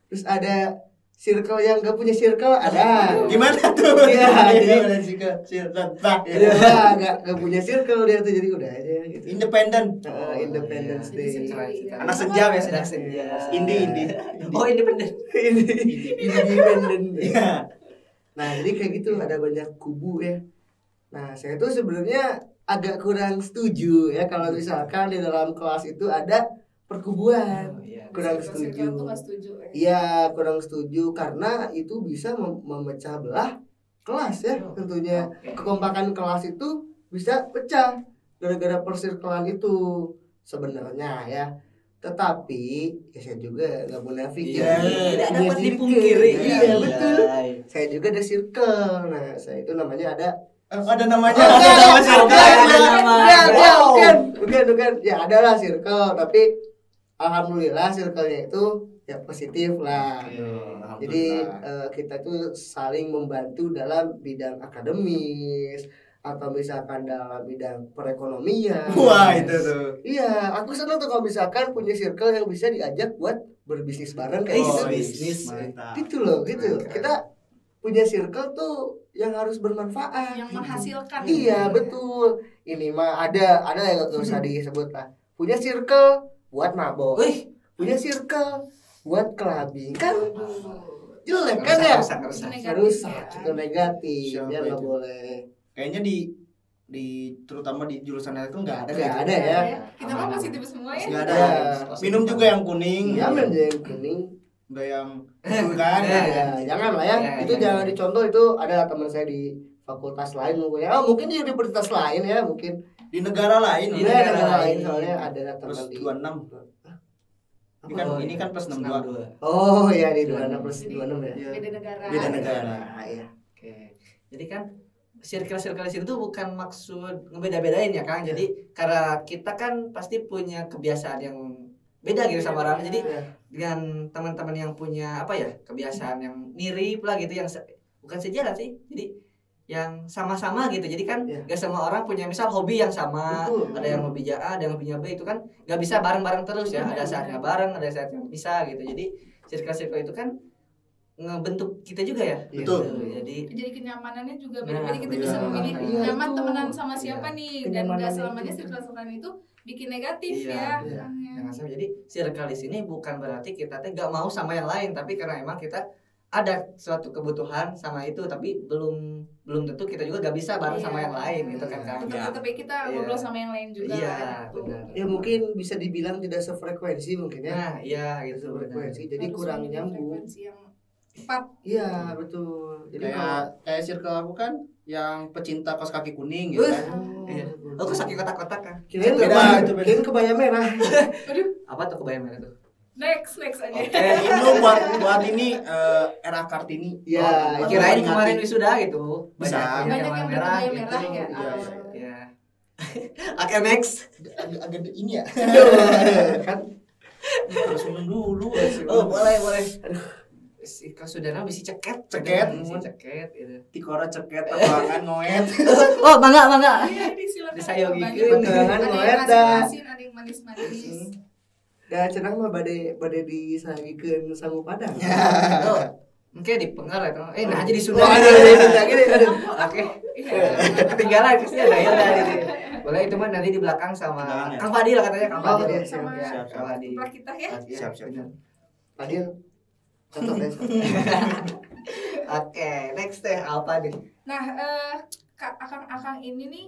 Terus ada circle yang gak punya circle, ada. Gimana tuh? Iya, jadi- ada circle. Bah. Ya lah, gak punya circle dia tuh, jadi udah aja gitu. Independen. Independence iya. Day. Keren sih, Kang. Anak senja biasanya. Anak senja. Indie. Oh, independen. Independen. Iya. Nah, jadi kayak gitu, ada banyak kubu ya. Nah, saya tuh sebenarnya agak kurang setuju ya kalau misalkan di dalam kelas itu ada perkubuan. Oh, iya. Kurang Circle-circle setuju. tuh nggak setuju ya. Iya, kurang setuju karena itu bisa memecah belah kelas ya tentunya. Oke. Kekompakan kelas itu bisa pecah gara-gara persirkelan itu sebenarnya ya. Tetapi ya saya juga nggak munafik Iya, ya. tidak Punya dapat circle. dipungkiri. Iya, betul. Saya juga ada circle. Nah, saya itu namanya ada Ada namanya. Oh, Ada enggak, nama circle. enggak, ada enggak, nama. enggak, Wow. bukan. Ya adalah circle, tapi alhamdulillah circle-nya itu ya positif lah. Jadi kita tuh saling membantu dalam bidang akademis atau misalkan dalam bidang perekonomian. Wah, itu tuh. Iya, aku senang tuh kalau misalkan punya circle yang bisa diajak buat berbisnis bareng kayak gitu. bisnis. Mantap. Gitu loh, gitu. Keren. Kita punya circle tuh yang harus bermanfaat. Yang menghasilkan. Iya, betul. Ini mah ada yang nggak usah disebut lah. Punya circle buat mabok. Wih, Punya circle buat kelabing. Kan jelek kan ya? rusak. Rusak, itu negatif. Siapa Ya nggak itu? boleh. Kayaknya di terutama di jurusan itu nggak ada. Nggak gitu. ada ya. Kita mah positif semua ya. Nggak ada. Ya. Minum juga yang kuning. Iya, men yang kuning. Udah yang itu kan. Ya, jangan lah ya. Ya, Itu ya, jangan ya. dicontoh, itu ada teman saya di fakultas lain mungkin. Ya, mungkin di universitas lain ya, mungkin. Di negara lain. Di Iya, negara negara lain lain. soalnya ada Plus teman di 26. Ini kan Oh, ini iya. kan plus 62. 62. Oh, iya di 26 plus Jadi, 26 ya. Iya. Beda negara. Beda negara. Iya. Oke. Jadi kan circle di situ bukan maksud ngebeda-bedain ya Kang. Jadi karena kita kan pasti punya kebiasaan yang beda gitu sama orang. Jadi dengan teman-teman yang punya apa ya kebiasaan yang mirip lah gitu, yang bukan sejalan sih. Jadi yang sama-sama gitu. Jadi kan gak semua orang punya misal hobi yang sama. Betul. Ada yang hobinya A, ada yang hobinya B, itu kan gak bisa bareng-bareng terus ya. Ada saatnya bareng, ada saatnya bisa gitu. Jadi circle itu kan ngebentuk kita juga ya. Betul. Gitu. Jadi kenyamanannya juga Nah, beda-beda, kita iya. bisa memilih Iya, nyaman itu. temenan sama siapa nih, dan Kenyamanan gak itu. selamanya circle itu bikin negatif Iya, ya. Jangan sampai. Jadi circle di sini bukan berarti kita teh gak mau sama yang lain, tapi karena emang kita ada suatu kebutuhan sama itu, tapi belum tentu kita juga gak bisa bareng sama yang lain gitu kan Kang. Tetap kita ngobrol sama yang lain juga. Iya, gitu. benar. Ya mungkin bisa dibilang tidak sefrekuensi mungkin ya. Nah, iya gitu. Sefrekuensi. Jadi Harus kurang memilih nyambung. frekuensi yang tepat. Iya, betul. Jadi kalau Kayak circle aku kan yang pecinta kaos kaki kuning gitu kan. Iya. Oh, kok sakit kotak-kotak kan? kirain Beda, itu beda. kirain kebaya merah. Aduh, Apa tuh kebayang merah tuh? next aja. Itu buat ini era Kartini. Iya, Oh, Kirain peringati. kemarin wisuda gitu. Bisa. Banyak yang yang merah berkebaya gitu. merah ya. Iya, Iya. Oke, next. Agak ini ya. Kan Harus minum dulu. Oh, boleh. Si Kasudana bisa ceket. Ceket. Bisa ceket gitu. Tikora ceket tebangan ngoet. Oh, bangga. Iya, silakan. Disayogikeun. Bekerangan Ada ngoet yang dah. asin, ada yang manis-manis. da cenah mah bade disangikeun sangu padang. Oh, mungkin dipengar itu. Nah jadi Oh, sudah. aduh. Oke. Iya. Ketinggalan sih ada ya dari. Boleh itu mah nanti di belakang sama Belakang ya? Kang Fadil katanya Kang Oh, Fadil. iya, Sama siap. Kang Fadil. tempat kita ya. Siap. Fadil. Contoh deh. Oke, next teh apa nih? Nah, akang ini nih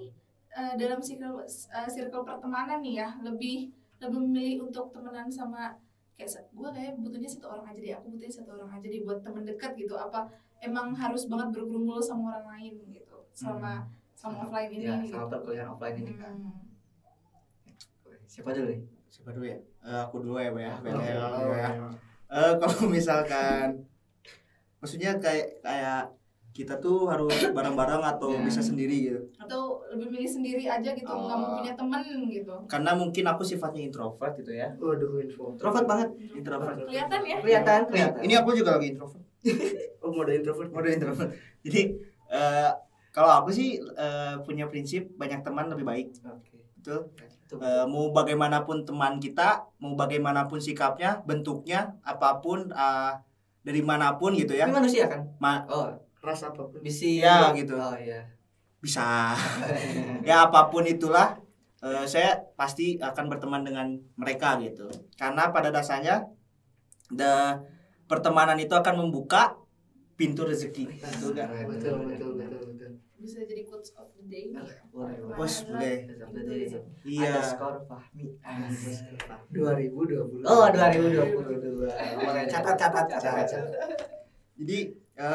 dalam circle pertemanan nih ya, lebih memilih untuk temenan sama gue kayak butuhnya satu orang aja deh, aku butuhnya satu orang aja deh buat temen dekat gitu. Apa emang harus banget bergumul sama orang lain gitu, sama offline ini Ya, gitu. sama perkuliahan offline ini kan. Siapa dulu nih? Siapa dulu ya? Aku dulu ya, Mbak ya. Oh, Ya. Kalau misalkan maksudnya kayak kita tuh harus bareng-bareng atau Ya. bisa sendiri gitu. Atau lebih milih sendiri aja gitu, nggak mau punya temen gitu. Karena mungkin aku sifatnya introvert gitu ya. Waduh, info. Introvert banget. Introvert. Kelihatan ya. Kelihatan. Ini aku juga lagi introvert. Oh, mode introvert. Mode introvert. Jadi kalau aku sih punya prinsip banyak teman lebih baik. Oke. Betul. Mau bagaimanapun teman kita, mau bagaimanapun sikapnya, bentuknya, apapun dari manapun gitu ya. Ini manusia kan? Oh, Ras apapun. bisa. Ya, gitu. Oh iya. Bisa. Ya apapun itulah, saya pasti akan berteman dengan mereka gitu. Karena pada dasarnya pertemanan itu akan membuka pintu rezeki. Betul nggak? Betul. Bisa jadi quotes of the day. Boleh. Bos, boleh. Iya. Underscore Fahmi. 2020. Oh, 2022. Boleh catat. Jadi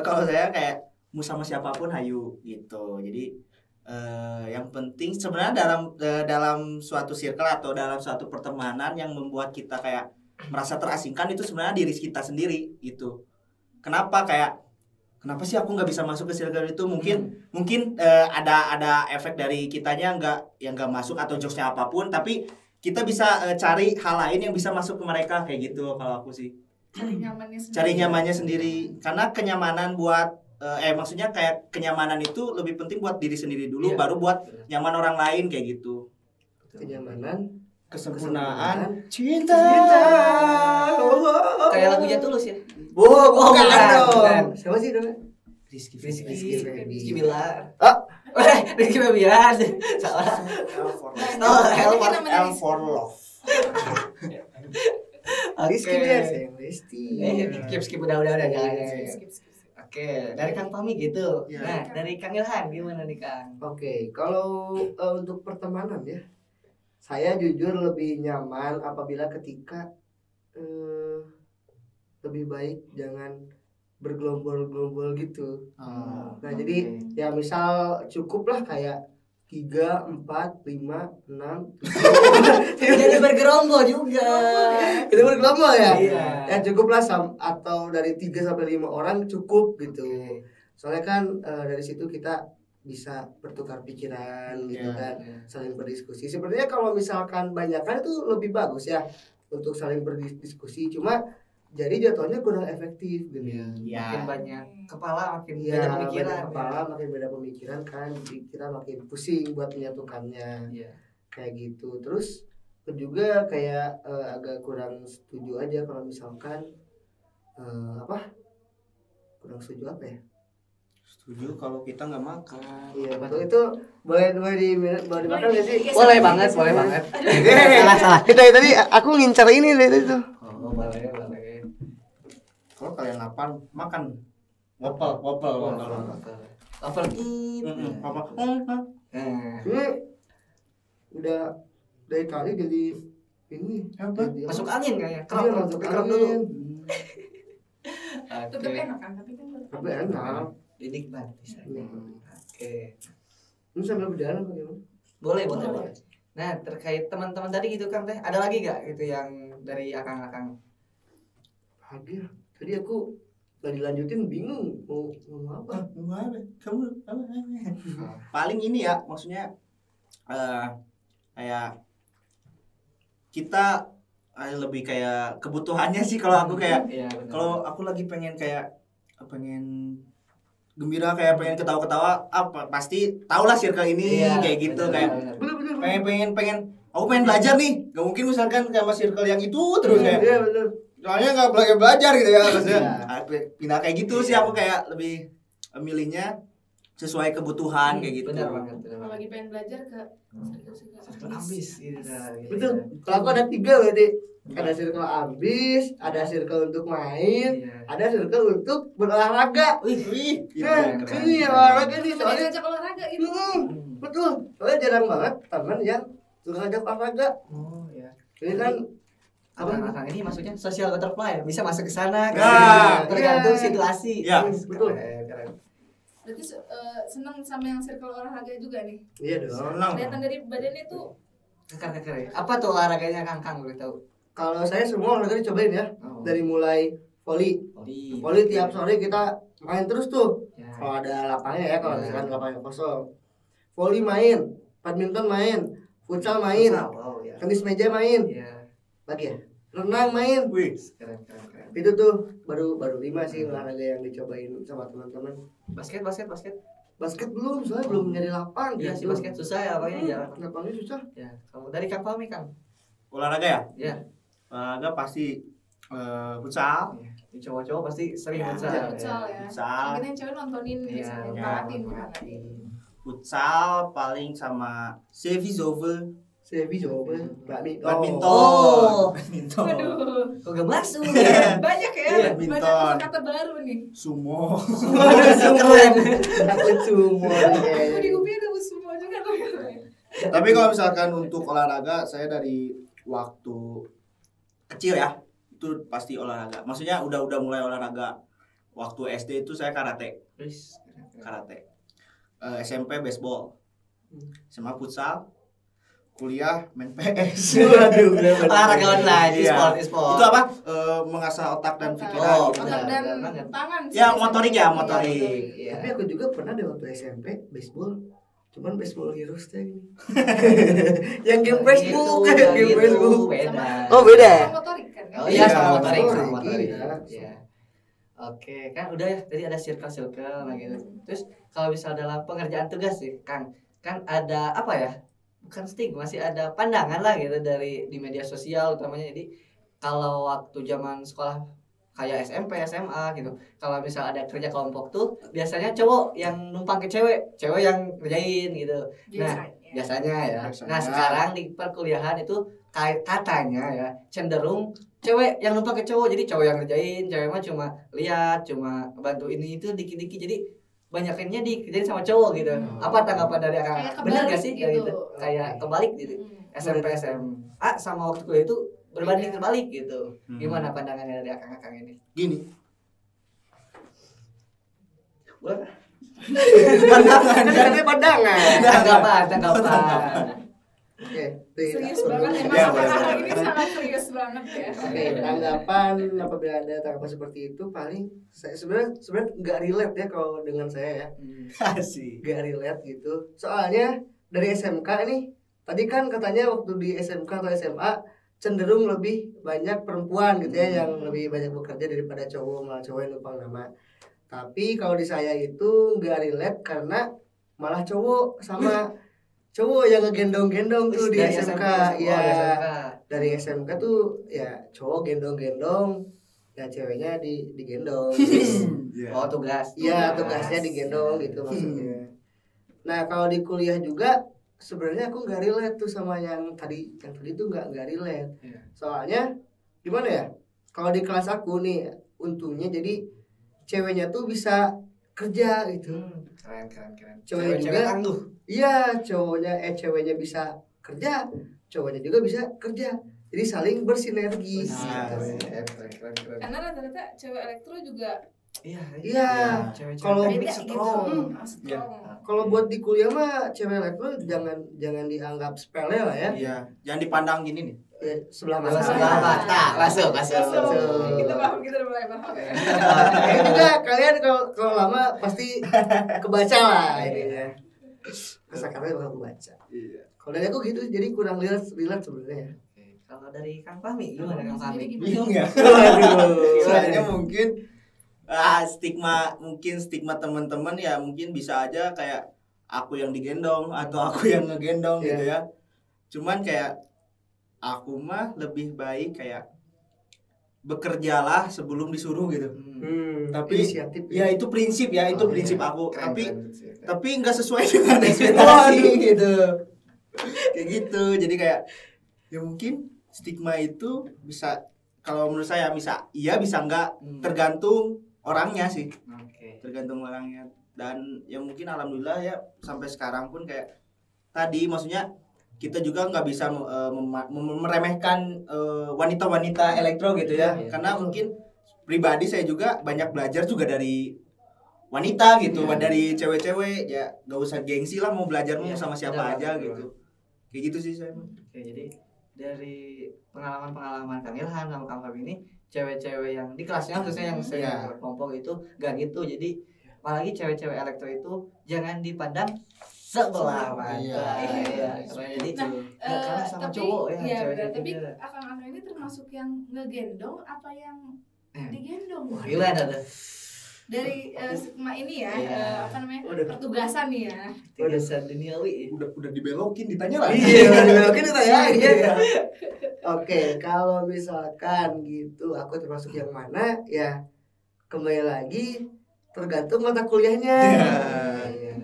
kalau saya kayak mau sama siapapun hayu gitu. Jadi yang penting sebenarnya dalam suatu circle atau dalam suatu pertemanan yang membuat kita kayak merasa terasingkan itu sebenarnya diri kita sendiri gitu. Kenapa sih aku nggak bisa masuk ke circle itu? Mungkin ada efek dari kitanya nggak masuk atau jokesnya apapun, tapi kita bisa cari hal lain yang bisa masuk ke mereka kayak gitu kalau aku sih. Cari nyamannya sendiri. Karena kenyamanan buat maksudnya kayak kenyamanan itu lebih penting buat diri sendiri dulu, Iya. baru buat nyaman orang lain kayak gitu. Kenyamanan, Kesempurnaan, cinta. Kayak lagunya Tulus ya. bukan bukan. dong. Siapa sih namanya? Rizky Febian. Bilar. Ah. Rizky Febian. Salah. L for love. Rizky dia sih, Rizky. Skip udah jangan. Skip. Oke, dari Kang Pami gitu. Ya. Nah, dari Kang Ilhan gimana nih Kang? Oke, kalau untuk pertemanan ya, saya jujur lebih nyaman apabila ketika lebih baik jangan bergelombol-gelombol gitu. Nah, jadi ya misal cukuplah kayak 3, 4, 5, 6. Jadi bergerombol juga. Itu bergelombol ya? Iya. Ya cukuplah atau dari 3 sampai 5 orang cukup gitu. Oke. Soalnya kan dari situ kita bisa bertukar pikiran gitu Iya, kan, saling berdiskusi. Sebenarnya kalau misalkan banyakan itu lebih bagus ya untuk saling berdiskusi, cuma jadi jatuhnya kurang efektif gitu. Iya. Iya. Makin banyak kepala makin Iya, beda banyak pemikiran. kepala makin beda pemikiran kan, jadi kita makin pusing buat menyatukannya Iya. kayak gitu. Terus juga kayak agak kurang setuju aja kalau misalkan kurang setuju apa ya? Setuju kalau kita nggak makan. Iya betul, itu boleh dimakan nggak sih? Boleh banget, boleh banget. Salah. Tadi aku ngincar ini dari itu. Oh, boleh. Kalau kalian lapar makan wafel. Over eat. Apa? Nah, Ini udah dari tadi jadi ini Apa? jadi masuk angin kayaknya. Iya, masuk Kerap angin. dulu. Tetep Oke. enak kan, tapi kan Tapi enak. Dinikmati saja. Iya. Oke. Ini sambil berjalan apa gimana? Boleh. Nah, terkait teman-teman tadi gitu Kang teh, ada lagi gak gitu yang dari akang-akang? Bahagia. Tadi aku nggak dilanjutin, bingung mau ngomong apa. Kamu apa? Paling ini ya, maksudnya kayak kita lebih kayak kebutuhannya sih. Kalau aku kayak Iya, benar. kalau aku lagi pengen gembira, kayak pengen ketawa-ketawa, apa pasti tahulah circle ini Iya, kayak gitu, benar, kayak benar. pengen aku pengen belajar nih, gak mungkin misalkan sama circle yang itu terus kayak Iya benar. soalnya nggak belajar gitu ya maksudnya. Iya. Pindah kayak gitu sih, aku kayak lebih milihnya sesuai kebutuhan kayak gitu. Benar banget. kalau lagi pengen belajar ke Circle ambis gitu. Betul. Kalau aku ada 3 berarti. Ada circle ambis, ada circle untuk main, Iya. ada circle untuk berolahraga. Wih, Nah, keren. ini olahraga nih soalnya soalnya. ngajak olahraga gitu. Betul. Soalnya jarang banget teman yang suka ngajak olahraga. Oh, ya. Ini kan Akang-akang ini maksudnya social butterfly, bisa masuk ke sana, Nah, tergantung iya. situasi. Iya, betul. Keren. Berarti seneng sama yang circle olahraga juga nih. Iya dong. senang. Kelihatan dari badannya tuh Keren. Apa tuh olahraganya Kang boleh tahu? Kalau saya semua olahraga dicobain ya. Oh. Dari mulai voli. Voli. Voli tiap sore kita main terus tuh. Ya. Kalau ada lapangnya ya, kalau Ya. misalkan lapangnya kosong. Voli main, badminton main, futsal main, Futsal, wow, ya. tenis meja main. Iya. Lagi ya? Renang main. Wih, Keren. Itu tuh baru 5 sih olahraga yang dicobain sama teman-teman. Basket. Basket belum, soalnya belum nyari lapang. Iya sih gitu. basket susah ya apanya jalan. Lapangnya susah. Ya. Kalau dari Kang Fahmi Kang. olahraga ya? Ya. Olahraga pasti futsal. Di cowok-cowok pasti sering Ya, futsal. ya, futsal ya. Futsal. Kita yang cewek nontonin Iya, biasanya, ya, perhatiin. Futsal paling sama service over. Sevi coba badminton. Oh. Badminton. Waduh, Kok gak masuk? banyak ya, Iya, banyak badminton. kata baru nih. Sumo. Keren. Takut semua Aku di nih. UPI ada semua juga tuh. Tapi kalau misalkan untuk olahraga, saya dari waktu kecil ya, itu pasti olahraga. Maksudnya udah mulai olahraga. Waktu SD itu saya karate. SMP baseball. SMA futsal. Kuliah main PS. Waduh, Olahraga online, Iya. e-sport. Itu apa? Mengasah otak dan pikiran. Oh, gitu. Otak benar, dan banget. tangan sih. Ya, motorik ya, motorik. Iya. Tapi aku juga pernah deh waktu SMP baseball. Cuman baseball heroes teh ini. Yang game Facebook, game Gitu, Facebook. beda. Oh, beda. Sama motorik kan. Oh Iya, iya, sama motorik, motorik, sama motorik. iya. Iya. Oke, kan udah ya. Tadi ada circle nah gitu. Terus kalau misal dalam pengerjaan tugas sih, Kang, kan ada apa ya? Bukan stigma, masih ada pandangan lah gitu dari di media sosial utamanya. Jadi kalau waktu zaman sekolah kayak SMP, SMA gitu, kalau misal ada kerja kelompok tuh biasanya cowok yang numpang ke cewek yang ngerjain gitu. Biasanya ya. Biasanya. Nah sekarang di perkuliahan itu katanya ya cenderung cewek yang numpang ke cowok, jadi cowok yang ngerjain, cewek mah cuma lihat, cuma bantu ini itu dikit-dikit, jadi banyakinnya dikerjain sama cowok gitu. Apa tanggapan dari Kayak akang? kebalik Bener gak sih kayak gitu. gitu? Kayak kebalik gitu. SMP SMA sama waktu kuliah itu berbanding terbalik gitu. Gimana pandangannya dari akang-akang ini? Gini. Kan katanya pandangan. Tanggapan. Oke, Serius aku banget dulu. emang Ya, sampai boleh, sekarang boleh. ini sangat serius banget ya. Oke, tanggapan apabila ada tanggapan seperti itu paling saya sebenarnya nggak relate ya kalau dengan saya ya. Asik. Nggak relate gitu. Soalnya dari SMK nih, tadi kan katanya waktu di SMK atau SMA cenderung lebih banyak perempuan gitu ya yang lebih banyak bekerja daripada cowok, malah cowok yang numpang nama. Tapi kalau di saya itu nggak relate karena malah cowok sama cowok yang ngegendong-gendong tuh di Dari SMK. SMP, Ya, oh, SMK. dari SMK tuh ya cowok gendong-gendong, ya ceweknya digendong. Iya. Oh, tugas. Iya, tugasnya digendong gitu maksudnya. Nah, kalau di kuliah juga sebenarnya aku nggak relate tuh sama yang tadi tuh nggak relate. Iya. Soalnya gimana ya? Kalau di kelas aku nih untungnya jadi ceweknya tuh bisa kerja gitu. Keren. Ceweknya Cewek-cewek juga tangguh. iya, ceweknya bisa kerja, cowoknya juga bisa kerja. Jadi saling bersinergi. Nah, Keren. Karena rata-rata cewek elektro juga Iya. Cewek-cewek Kalau teknik beda gitu. strong. Strong. Kalau buat di kuliah mah cewek elektro jangan dianggap sepele lah ya. Iya, jangan dipandang gini nih. Sebelah Sebelah mata. Masuk. Kita paham, kita udah mulai paham. Kayaknya juga kalian kalau lama pasti kebaca lah ininya. Kata-katanya bakal kebaca. Iya. Kalau dari aku gitu, jadi kurang relate sebenarnya. Oke, kalau dari Kang Fahmi gimana Kang Fahmi? Bingung ya? Waduh. Soalnya mungkin stigma teman-teman ya mungkin bisa aja kayak aku yang digendong atau aku yang ngegendong Iya. gitu ya. Cuman kayak aku mah lebih baik kayak bekerjalah sebelum disuruh gitu. Tapi inisiatif ya itu prinsip ya, itu prinsip aku. Keren. Tapi nggak sesuai dengan ekspektasi Waduh, gitu. kayak gitu. Jadi kayak ya mungkin stigma itu bisa, kalau menurut saya bisa iya bisa enggak, tergantung orangnya sih. Oke. Tergantung orangnya. Dan ya mungkin alhamdulillah ya sampai sekarang pun kayak tadi maksudnya kita juga nggak bisa meremehkan wanita-wanita elektro gitu ya. Iya. Karena mungkin pribadi saya juga banyak belajar juga dari wanita gitu, dari cewek-cewek ya, nggak usah gengsi lah mau belajar mau Iya, sama siapa benar, aja benar. gitu. Kayak gitu sih saya. Oke, jadi dari pengalaman Kang Ilham sama Kang Fahmi ini cewek-cewek yang di kelasnya khususnya yang saya kelompok itu gak gitu. Jadi apalagi cewek-cewek elektro itu jangan dipandang sebelah mata. Iya. Jadi Nah, karena sama tapi, cowok ya. iya, cewek benar. Tapi juga. akang-akang ini termasuk yang ngegendong apa yang digendong? Gimana tuh? Dari stigma ini ya, Iya. apa namanya, Waduh. pertugasan nih ya. Tigasan duniawi. Udah dibelokin ditanya lagi. Iya, mungkin itu ya. Oke, kalau misalkan gitu, aku termasuk yang mana ya? Kembali lagi tergantung mata kuliahnya.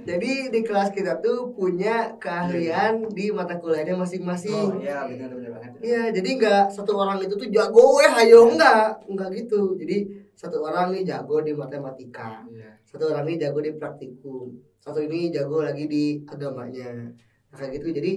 Jadi di kelas kita tuh punya keahlian di mata kuliahnya masing-masing. Oh iya, benar banget. Iya, jadi nggak satu orang itu tuh jago hayo enggak gitu. Jadi satu orang nih jago di matematika, Iya. satu orang nih jago di praktikum, satu ini jago lagi di agamanya. Nah, kayak gitu. Jadi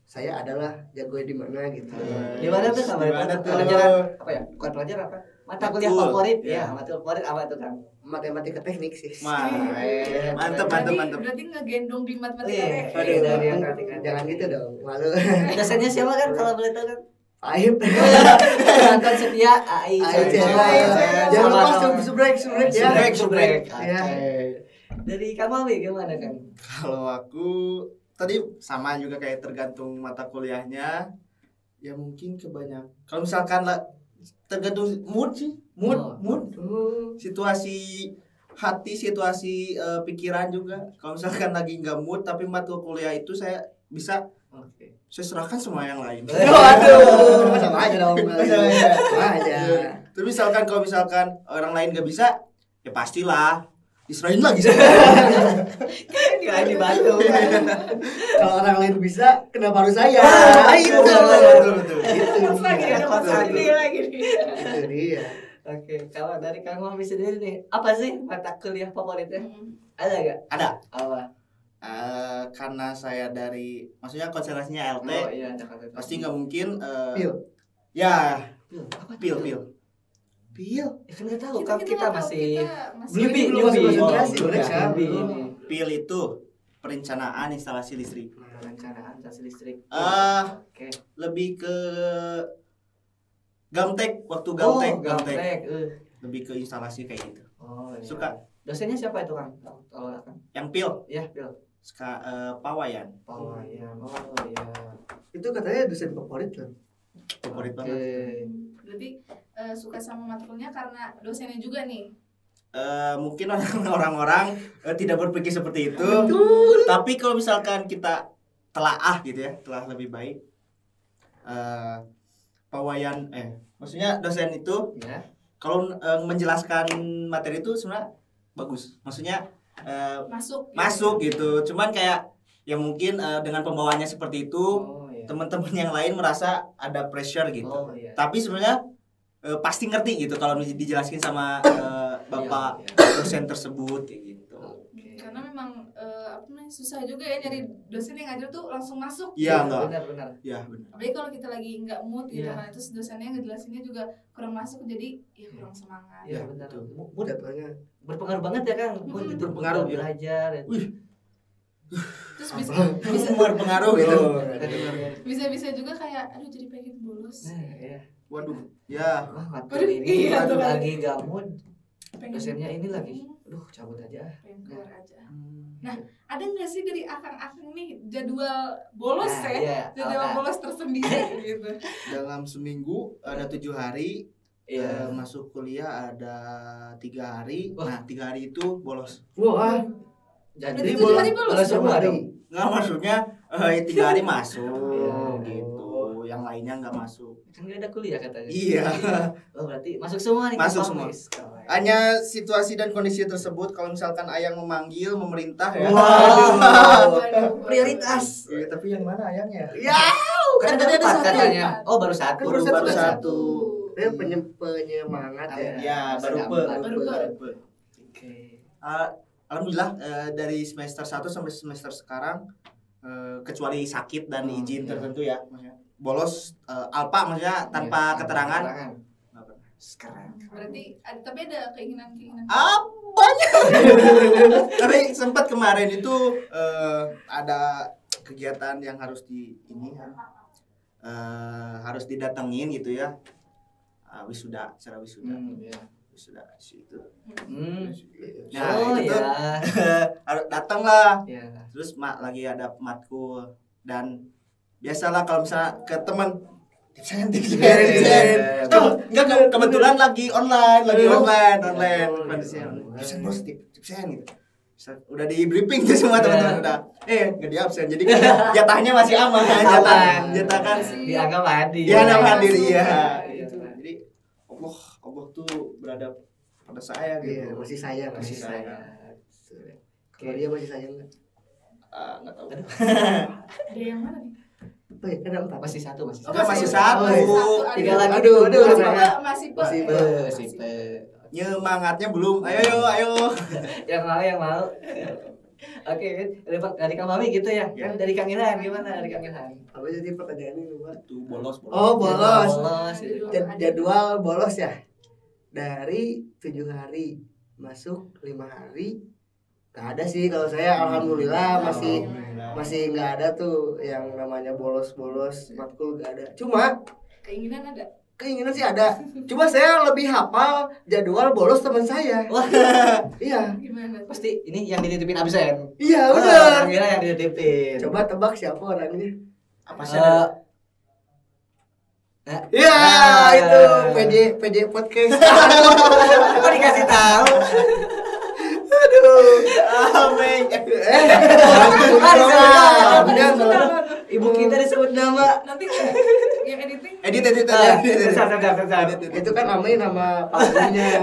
saya adalah jago di mana gitu. Gimana tuh sama Gimana tuh? pelajaran apa ya? Bukan pelajaran apa? Mata kuliah Matkul. favorit. Iya. Ya, mata favorit apa tuh, Kang? Matematika teknik sih. Mantap. Berarti ngegendong di matematika Iya. teknik. Aduh, dari yang praktik. Jangan gitu dong, malu. Dosennya siapa kan kalau boleh tahu kan? Aib. Penonton setia AI. Aib Channel. Jangan lupa Sama-sama. subrek ya. Subrek. Ya. Dari Kamal nih gimana kan? Kalau aku tadi sama juga kayak tergantung mata kuliahnya. Ya mungkin kebanyakan. Kalau misalkan lah tergantung mood sih. Mood. Situasi hati, situasi pikiran juga. Kalau misalkan lagi nggak mood tapi mata kuliah itu saya bisa Oke. saya serahkan semua yang lain. Waduh, sama aja dong. Sama aja. Tapi misalkan kalau misalkan orang lain nggak bisa, ya pastilah diserahin lagi. Kayak dibantu. Kalau orang lain bisa, kenapa harus saya? Itu. Betul. Terus lagi ada masalah ini lagi nih. Itu dia. Oke, kalau dari Kang Fahmi sendiri nih, apa sih mata kuliah favoritnya? Ada nggak? Ada. Apa? Karena saya dari, maksudnya konsentrasinya LT, Oh iya, ada kata. pasti nggak mungkin. Pil. Ya, Apa? pil. Ya kan nggak tahu kan kita nggak tahu, masih Belum newbie. masuk konsentrasi, Oh, mereka. newbie ini. Pil itu perencanaan instalasi listrik. Perencanaan akuntansi listrik. Oke. Lebih ke gamtek, waktu Oh, gamtek. gamtek. Lebih ke instalasi kayak gitu. Oh, iya. Suka. Dosennya siapa itu, Kang? Kalau Kang? Yang pil, Ya, Pil. Pawayan. Pawayan. Oh, iya. Itu katanya dosen favorit kan. Favorit Oke. banget. Berarti suka sama matkulnya karena dosennya juga nih. Mungkin orang-orang tidak berpikir seperti itu. Tapi kalau misalkan kita telaah gitu ya, telah lebih baik. Pawayan, maksudnya dosen itu Ya. kalau menjelaskan materi itu sebenarnya bagus. Maksudnya masuk gitu. Cuman kayak ya mungkin dengan pembawaannya seperti itu, Oh, iya. teman-teman yang lain merasa ada pressure gitu. Oh, iya. Tapi sebenarnya pasti ngerti gitu kalau dijelasin sama bapak Iya. dosen tersebut kayak gitu. Oke. Karena memang susah juga ya nyari dosen yang ngajar tuh langsung masuk. Iya enggak? Benar. Ya benar. Apalagi kalau kita lagi nggak mood gitu Iya. kan, terus dosennya ngejelasinnya juga kurang masuk, jadi ya kurang semangat. Iya, Iya, benar. betul. Mood Jatuhnya berpengaruh banget ya, Kang. Mood itu Berpengaruh, buat ya. belajar. Ya. Terus bisa Berpengaruh gitu. bisa juga kayak aduh jadi pengen bolos. Nah, iya. Waduh. Ya. Wah, matkul Waduh, ini iya, tuh kan. lagi gak mood. Pengen Dosennya ini lagi. Aduh, cabut aja. pengen keluar aja. Ada nggak sih dari akang-akang nih jadwal bolos Nah, ya? iya. Jadwal Apa? bolos tersendiri gitu. Dalam seminggu ada 7 hari. Iya. Masuk kuliah ada 3 hari. Wah. Nah 3 hari itu bolos. wah, Jadi Berarti 7 hari bolos bolos semua hari. dong. Nggak, maksudnya 3 hari masuk Iya. gitu. Yang lainnya nggak masuk. Kan gak ada kuliah katanya. Iya. Oh, berarti masuk semua nih. Masuk Kang semua. Famis. Keren. Hanya situasi dan kondisi tersebut kalau misalkan ayang memanggil memerintah ya. Waduh. Prioritas. Iya, tapi yang mana ayangnya? ya, Kan tadi ada empat satu. katanya. Oh, baru satu. Baru Baru satu. satu. Dia penyemangat ya. Ya, baru Baru Oke. Alhamdulillah dari semester 1 sampai semester sekarang kecuali sakit dan izin Iya. tertentu ya maksudnya. Bolos alpa maksudnya tanpa Iya, keterangan. Nggak pernah. Sekarang. Berarti tapi ada keinginan-keinginan. Banyak. Tapi sempat kemarin itu ada kegiatan yang harus harus didatengin gitu ya. Wisuda, secara wisuda. Iya. Wisuda situ. Nah, Nah, oh itu iya. tuh harus datang lah. Iya. Terus lagi ada matkul dan biasalah kalau misalnya ke teman tipsen. Iya. Enggak kebetulan lagi online Oh, kondisinya. iya. Tipsen bos, tipsen gitu. Udah di briefing tuh semua Iya. teman-teman udah. Nggak di absen. Jadi jatahnya masih aman. Aman. Jatah kan Dianggap hadir. dianggap hadir iya. Iya. Gitu. Jadi Allah tuh berada pada saya Iya, gitu. masih sayang. Masih sayang. Kalau dia masih sayang nggak? Nggak tahu. Ada yang mana nih? Oh iya, ada 4. Masih satu, masih Enggak, masih satu. satu. Tiga lagi. Aduh, tunggu aduh, katanya. Masih Masih Masih Nyemangatnya belum. Ayo. yang mau. Oke, dari Kang Mami gitu ya. Ya. Kan dari Kang Ilhan gimana dari Kang Ilhan? Apa jadi pertanyaan ini, Pak? Tuh bolos. Oh, bolos. Bolos. Itu. Jadwal bolos ya. Dari 7 hari masuk 5 hari. Gak ada sih kalau saya alhamdulillah masih nggak ada tuh yang namanya bolos-bolos matkul gak ada. Cuma keinginan ada. keinginan sih ada. Cuma saya lebih hafal jadwal bolos teman saya. Wah, Iya. Gimana? pasti ini yang dititipin absen. Iya, Oh, udah. Kang Ilhan yang dititipin. Coba tebak siapa orangnya. Apa sih? Ya, Ah. itu PJ podcast. Kok dikasih tahu? Aduh. Ameng. Ibu kita disebut nama. Nanti yang editing Edit. Itu kan namanya nama panggungnya.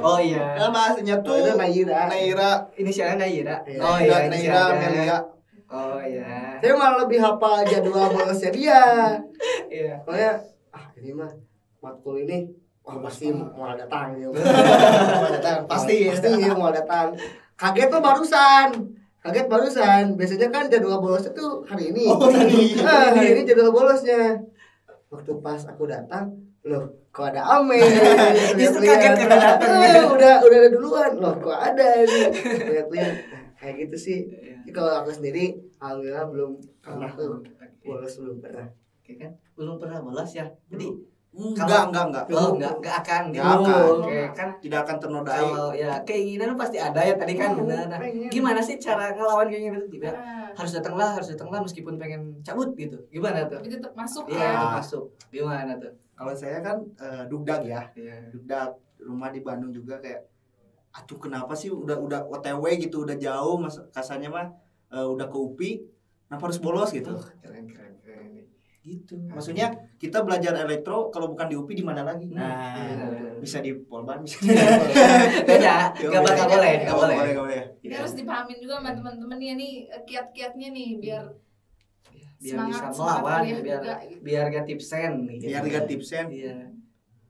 Oh iya. Nama aslinya Oh, itu tuh Naira. Naira. Inisialnya Naira. Iya. Oh iya, Naira inisialnya. Melia. Oh iya. Saya malah lebih hafal jadwal bolosnya dia. Iya. Soalnya ini mah matkul ini pasti mau datang ya. Mau datang, pasti. Mau datang. Kaget barusan. Biasanya kan jadwal bolosnya tuh hari ini. Oh, tadi. Hari ini jadwal bolosnya. Waktu pas aku datang, loh, kok ada Ame? Justru kaget karena datang. Udah ada duluan. Loh, kok ada ini? Lihat-lihat. Nah, kayak gitu sih. Jadi kalau aku sendiri alhamdulillah belum pernah tuh bolos belum pernah. Oke kan, belum pernah bolos ya. Jadi Enggak. enggak akan gitu. Nggak akan. Oke, kan Tidak akan ternodai. kalau ya keinginan pasti ada ya tadi kan bener. Nah, Pengen. gimana sih cara ngelawan keinginan itu? Tidak Nah, harus datanglah meskipun pengen cabut gitu. Gimana tuh? tapi tetap masuk Iya, ya. itu masuk. Gimana tuh? Kalau saya kan dugdag ya. Iya. Dugdag rumah di Bandung juga kayak aduh kenapa sih udah OTW gitu udah jauh mas kasarnya mah udah ke UPI kenapa harus bolos gitu. Keren. Gitu. Maksudnya kita belajar elektro kalau bukan di UPI di mana lagi? Nah, Iya. bisa di Polban bisa. Beda, enggak bakal boleh, enggak boleh. Nggak boleh. Ini harus dipahamin juga sama teman-teman nih kiat-kiatnya nih biar Biar semangat bisa melawan, kuliah biar juga, gitu. biar gak tipsen gitu. Biar gak tipsen. Iya.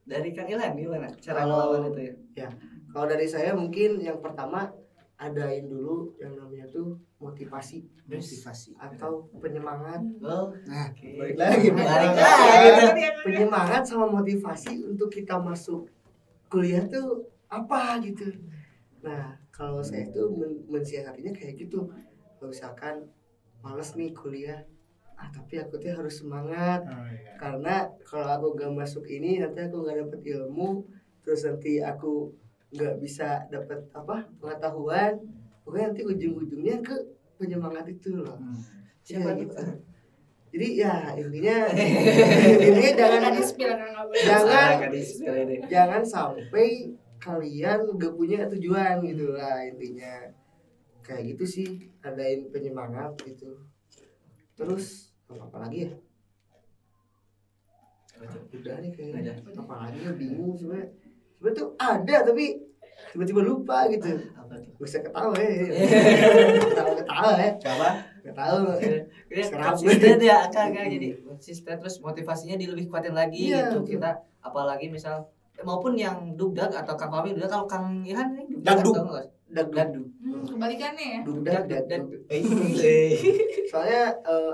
Dari Kang Ilham gimana cara Kalau- ngelawan itu ya? Kalau dari saya mungkin yang pertama adain dulu yang namanya tuh motivasi atau penyemangat. Oh, Nah, oke. balik lagi. Balik lagi tuh. Penyemangat sama motivasi untuk kita masuk kuliah tuh apa gitu. Nah, kalau saya tuh mensiasatinya kayak gitu. Kalau misalkan males nih kuliah, tapi aku tuh harus semangat. Karena kalau aku gak masuk ini nanti aku gak dapet ilmu, terus nanti aku gak bisa dapet pengetahuan. Pokoknya nanti ujung-ujungnya ke penyemangat itu loh. Siapa Ya, tuh? gitu. Jadi ya intinya jangan Tadi spill kan nggak boleh. Jangan. Ah, gadis spill ini. jangan sampai kalian gak punya tujuan gitu lah intinya. Kayak gitu sih, adain penyemangat gitu. Terus apa lagi ya? Udah nih kayaknya. Apa lagi ya, bingung sebenarnya. Sebenarnya tuh ada tapi tiba-tiba lupa gitu. Apa tuh? Bisa ketawa ya. Ketawa ya. Siapa? Gak tahu. Dia Serap. konsisten ya kakak jadi konsisten terus motivasinya dilebih kuatin lagi Iya, gitu betul. kita apalagi misal maupun yang dugdag atau Kang Fahmi dugdag kalau Kang Ilham nih Dagdug. atau enggak? Dagdug. Kebalikannya ya. Dugdag. Eh. Soalnya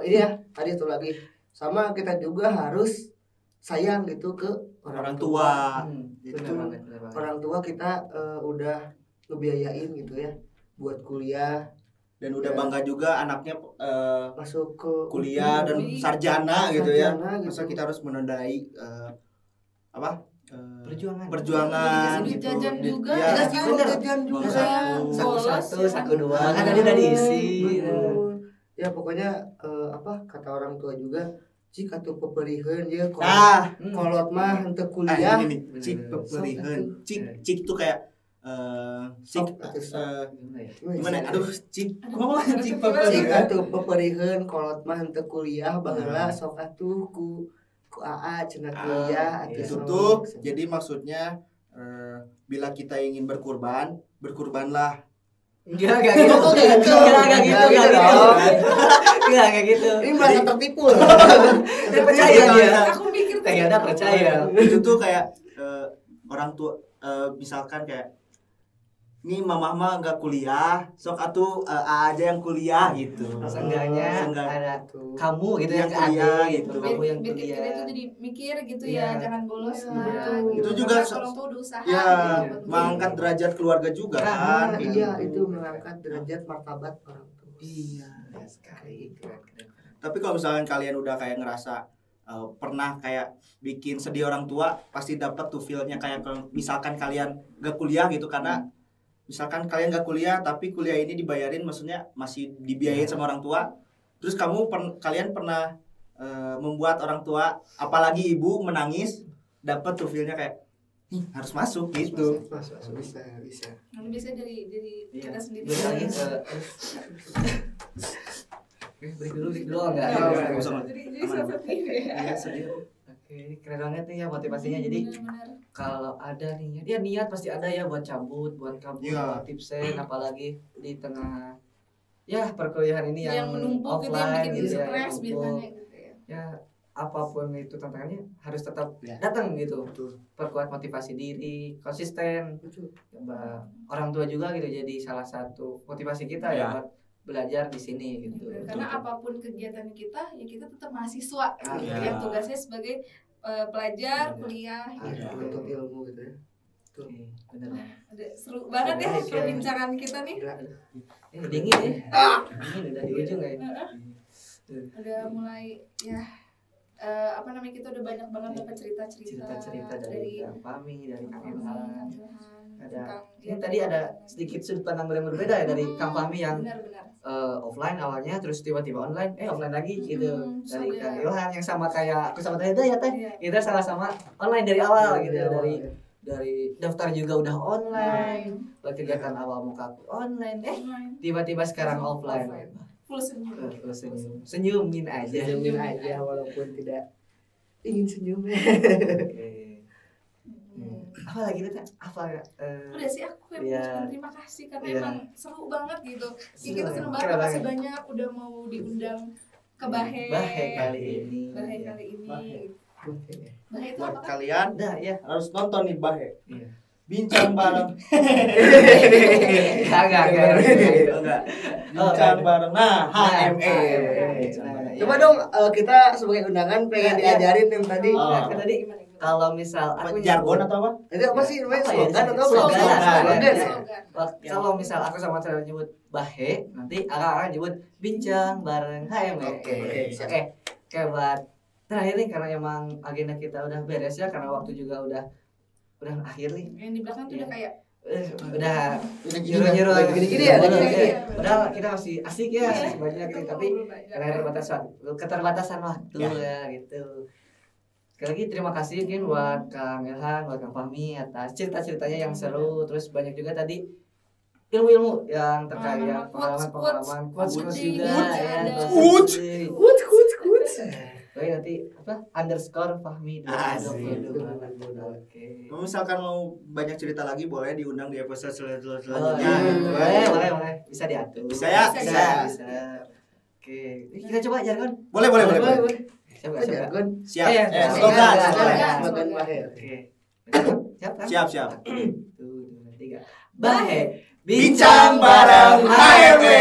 ini ya tadi satu lagi sama kita juga harus sayang gitu ke Orang tua. Bener Itu banget, bener banget. orang tua kita udah ngebiayain gitu ya buat kuliah, Dan udah bangga juga anaknya masuk ke kuliah dan Jadi, sarjana gitu ya. sarjana gitu. Masa kita harus menodai Perjuangan. Dikasih duit jajan juga, Ya. Dikasih kan? uang jajan juga. Uang saku. Saku Bolos, satu, ya. saku dua, kan tadi udah diisi. Betul. Ya pokoknya kata orang tua juga cik atuh peperiheun ya kolot mah henteu kuliah. ini nih, cik peperiheun. Cik tuh kayak cik Sok atuh sok. gimana? Aduh, cik. Aduh, Ngomong cik Cik peperiheun. atuh peperiheun kolot mah henteu kuliah baheula sok atuh ku AA cenah kuliah atuh Itu sok. tuh jadi maksudnya bila kita ingin berkurbanlah. Enggak gitu. Oh, gitu. Enggak gitu, Enggak enggak gitu gitu. dong. Enggak kayak gitu. Ini merasa tertipu. Dia percaya dia. Aku pikir Teh ada percaya. Itu tuh kayak orang tua misalkan kayak ini mamah mah nggak kuliah, sok atuh aja yang kuliah gitu. Seenggaknya ada Tuh. kamu gitu Yang yang kuliah adik gitu. gitu. Kamu yang biar kita itu kuliah. jadi mikir gitu Iya. ya, jangan bolos Iya, lah. betul. gitu. Itu juga Karena orang tua udah usaha. Ya, gitu. mengangkat derajat keluarga juga kan. Ah, gitu. iya itu mengangkat derajat martabat orang tua. Iya. Sekali. Keren. Tapi kalau misalkan kalian udah kayak ngerasa pernah kayak bikin sedih orang tua, pasti dapat tuh feel-nya kayak kalau misalkan kalian gak kuliah gitu karena misalkan kalian gak kuliah tapi kuliah ini dibayarin maksudnya masih dibiayain sama orang tua. Terus kalian pernah membuat orang tua apalagi ibu menangis, dapat tuh feel-nya kayak harus masuk gitu. Masuk bisa. Nanti biasanya dari Iya. kita sendiri. Balik lagi ke break dulu enggak? Iya, Oke, nggak usah. Jadi Aman. seperti ini ya. Iya sedih. ini keren banget nih ya motivasinya. Jadi Benar-benar. kalau ada nih ya niat pasti ada ya buat cabut, buat kabur, Iya. buat tipsen, apalagi di tengah ya perkuliahan ini yang menumpuk gitu, yang offline bikin gitu ya, stres yang biasanya numpuk. gitu ya. Ya apapun itu tantangannya harus tetap Ya. datang gitu. Betul. Perkuat motivasi diri, konsisten. Betul. Coba orang tua juga gitu jadi salah satu motivasi kita Ya. ya buat belajar di sini gitu. Karena apapun kegiatan kita ya kita tetap mahasiswa gitu. Iya. Yang tugasnya sebagai pelajar Iya. kuliah Ada gitu. untuk ilmu gitu ya. Tuh. Oke, bener. Ada seru banget ya Baik, ya. perbincangan kita nih. Gila. Dingin ya. Dingin udah di ujung ya. udah mulai ya apa namanya, kita udah banyak banget dapat cerita-cerita dari Kang Fahmi, dari Kang Ilham. Ada ini ya, tadi ada sedikit sudut pandang yang berbeda ya dari Kang Fahmi yang benar-benar offline awalnya terus tiba-tiba online offline lagi gitu. Dari ada. Kang Ilham yang sama kayak aku sama Teh ya Teh. Iya. Kita sama-sama online dari awal gitu, dari daftar juga udah online, kegiatan awal muka aku online, tiba-tiba sekarang offline. full senyum. Senyumin aja. Senyumin aja walaupun tidak ingin senyum. Oke. Apa lagi tuh? Udah sih, aku kayak Iya. mengucapkan terima kasih karena Iya. emang seru banget gitu. Seru Kita seneng banget. banget, makasih banyak udah mau diundang ke Bahe. Bahe kali ini. Bahe kali ini. Bahe itu Buat apa kan? kalian Udah ya. harus nonton nih Bahe. Iya. Bincang bareng. Enggak. Enggak. Bincang bareng. Nah, HME. Coba dong kita sebagai undangan pengen Iya. diajarin yang tadi. Oh. Nah, kan tadi kalau misal aku Jargon atau apa? Itu apa sih namanya? Apa ya? Slogan atau Slogan. slogan? Slogan. Slogan. kalau misal aku sama Tera nyebut Bahe, nanti akan nyebut bincang bareng HME. Oke, siap. Oke, buat terakhir nih karena emang agenda kita udah beres ya karena waktu juga udah akhir nih. Yang di belakang tuh udah kayak Udah Nyuruh-nyuruh gini-gini ya, Iya. gini-gini. Padahal kita masih asik ya, Iya. banyak nih, tapi karena keterbatasan waktu ya gitu. Sekali lagi terima kasih mungkin buat Kang Ilham, buat Kang Fahmi atas cerita-ceritanya yang seru, terus banyak juga tadi ilmu-ilmu yang terkait pengalaman quotes juga ya. Quotes. Oke, nanti apa underscore Fahmi Asik. 2022. Oke. Kalau misalkan mau banyak cerita lagi boleh diundang di episode Oh, selanjutnya. iya. boleh bisa diatur. Bisa ya? Bisa. Oke, kita coba jargon. Boleh. Siapa? Jargon. Siap. Iya, Slogan. Slogan Bahe. Oke. Siap kan? Siap. 1, 2, 3. Bahe Bincang bareng HME.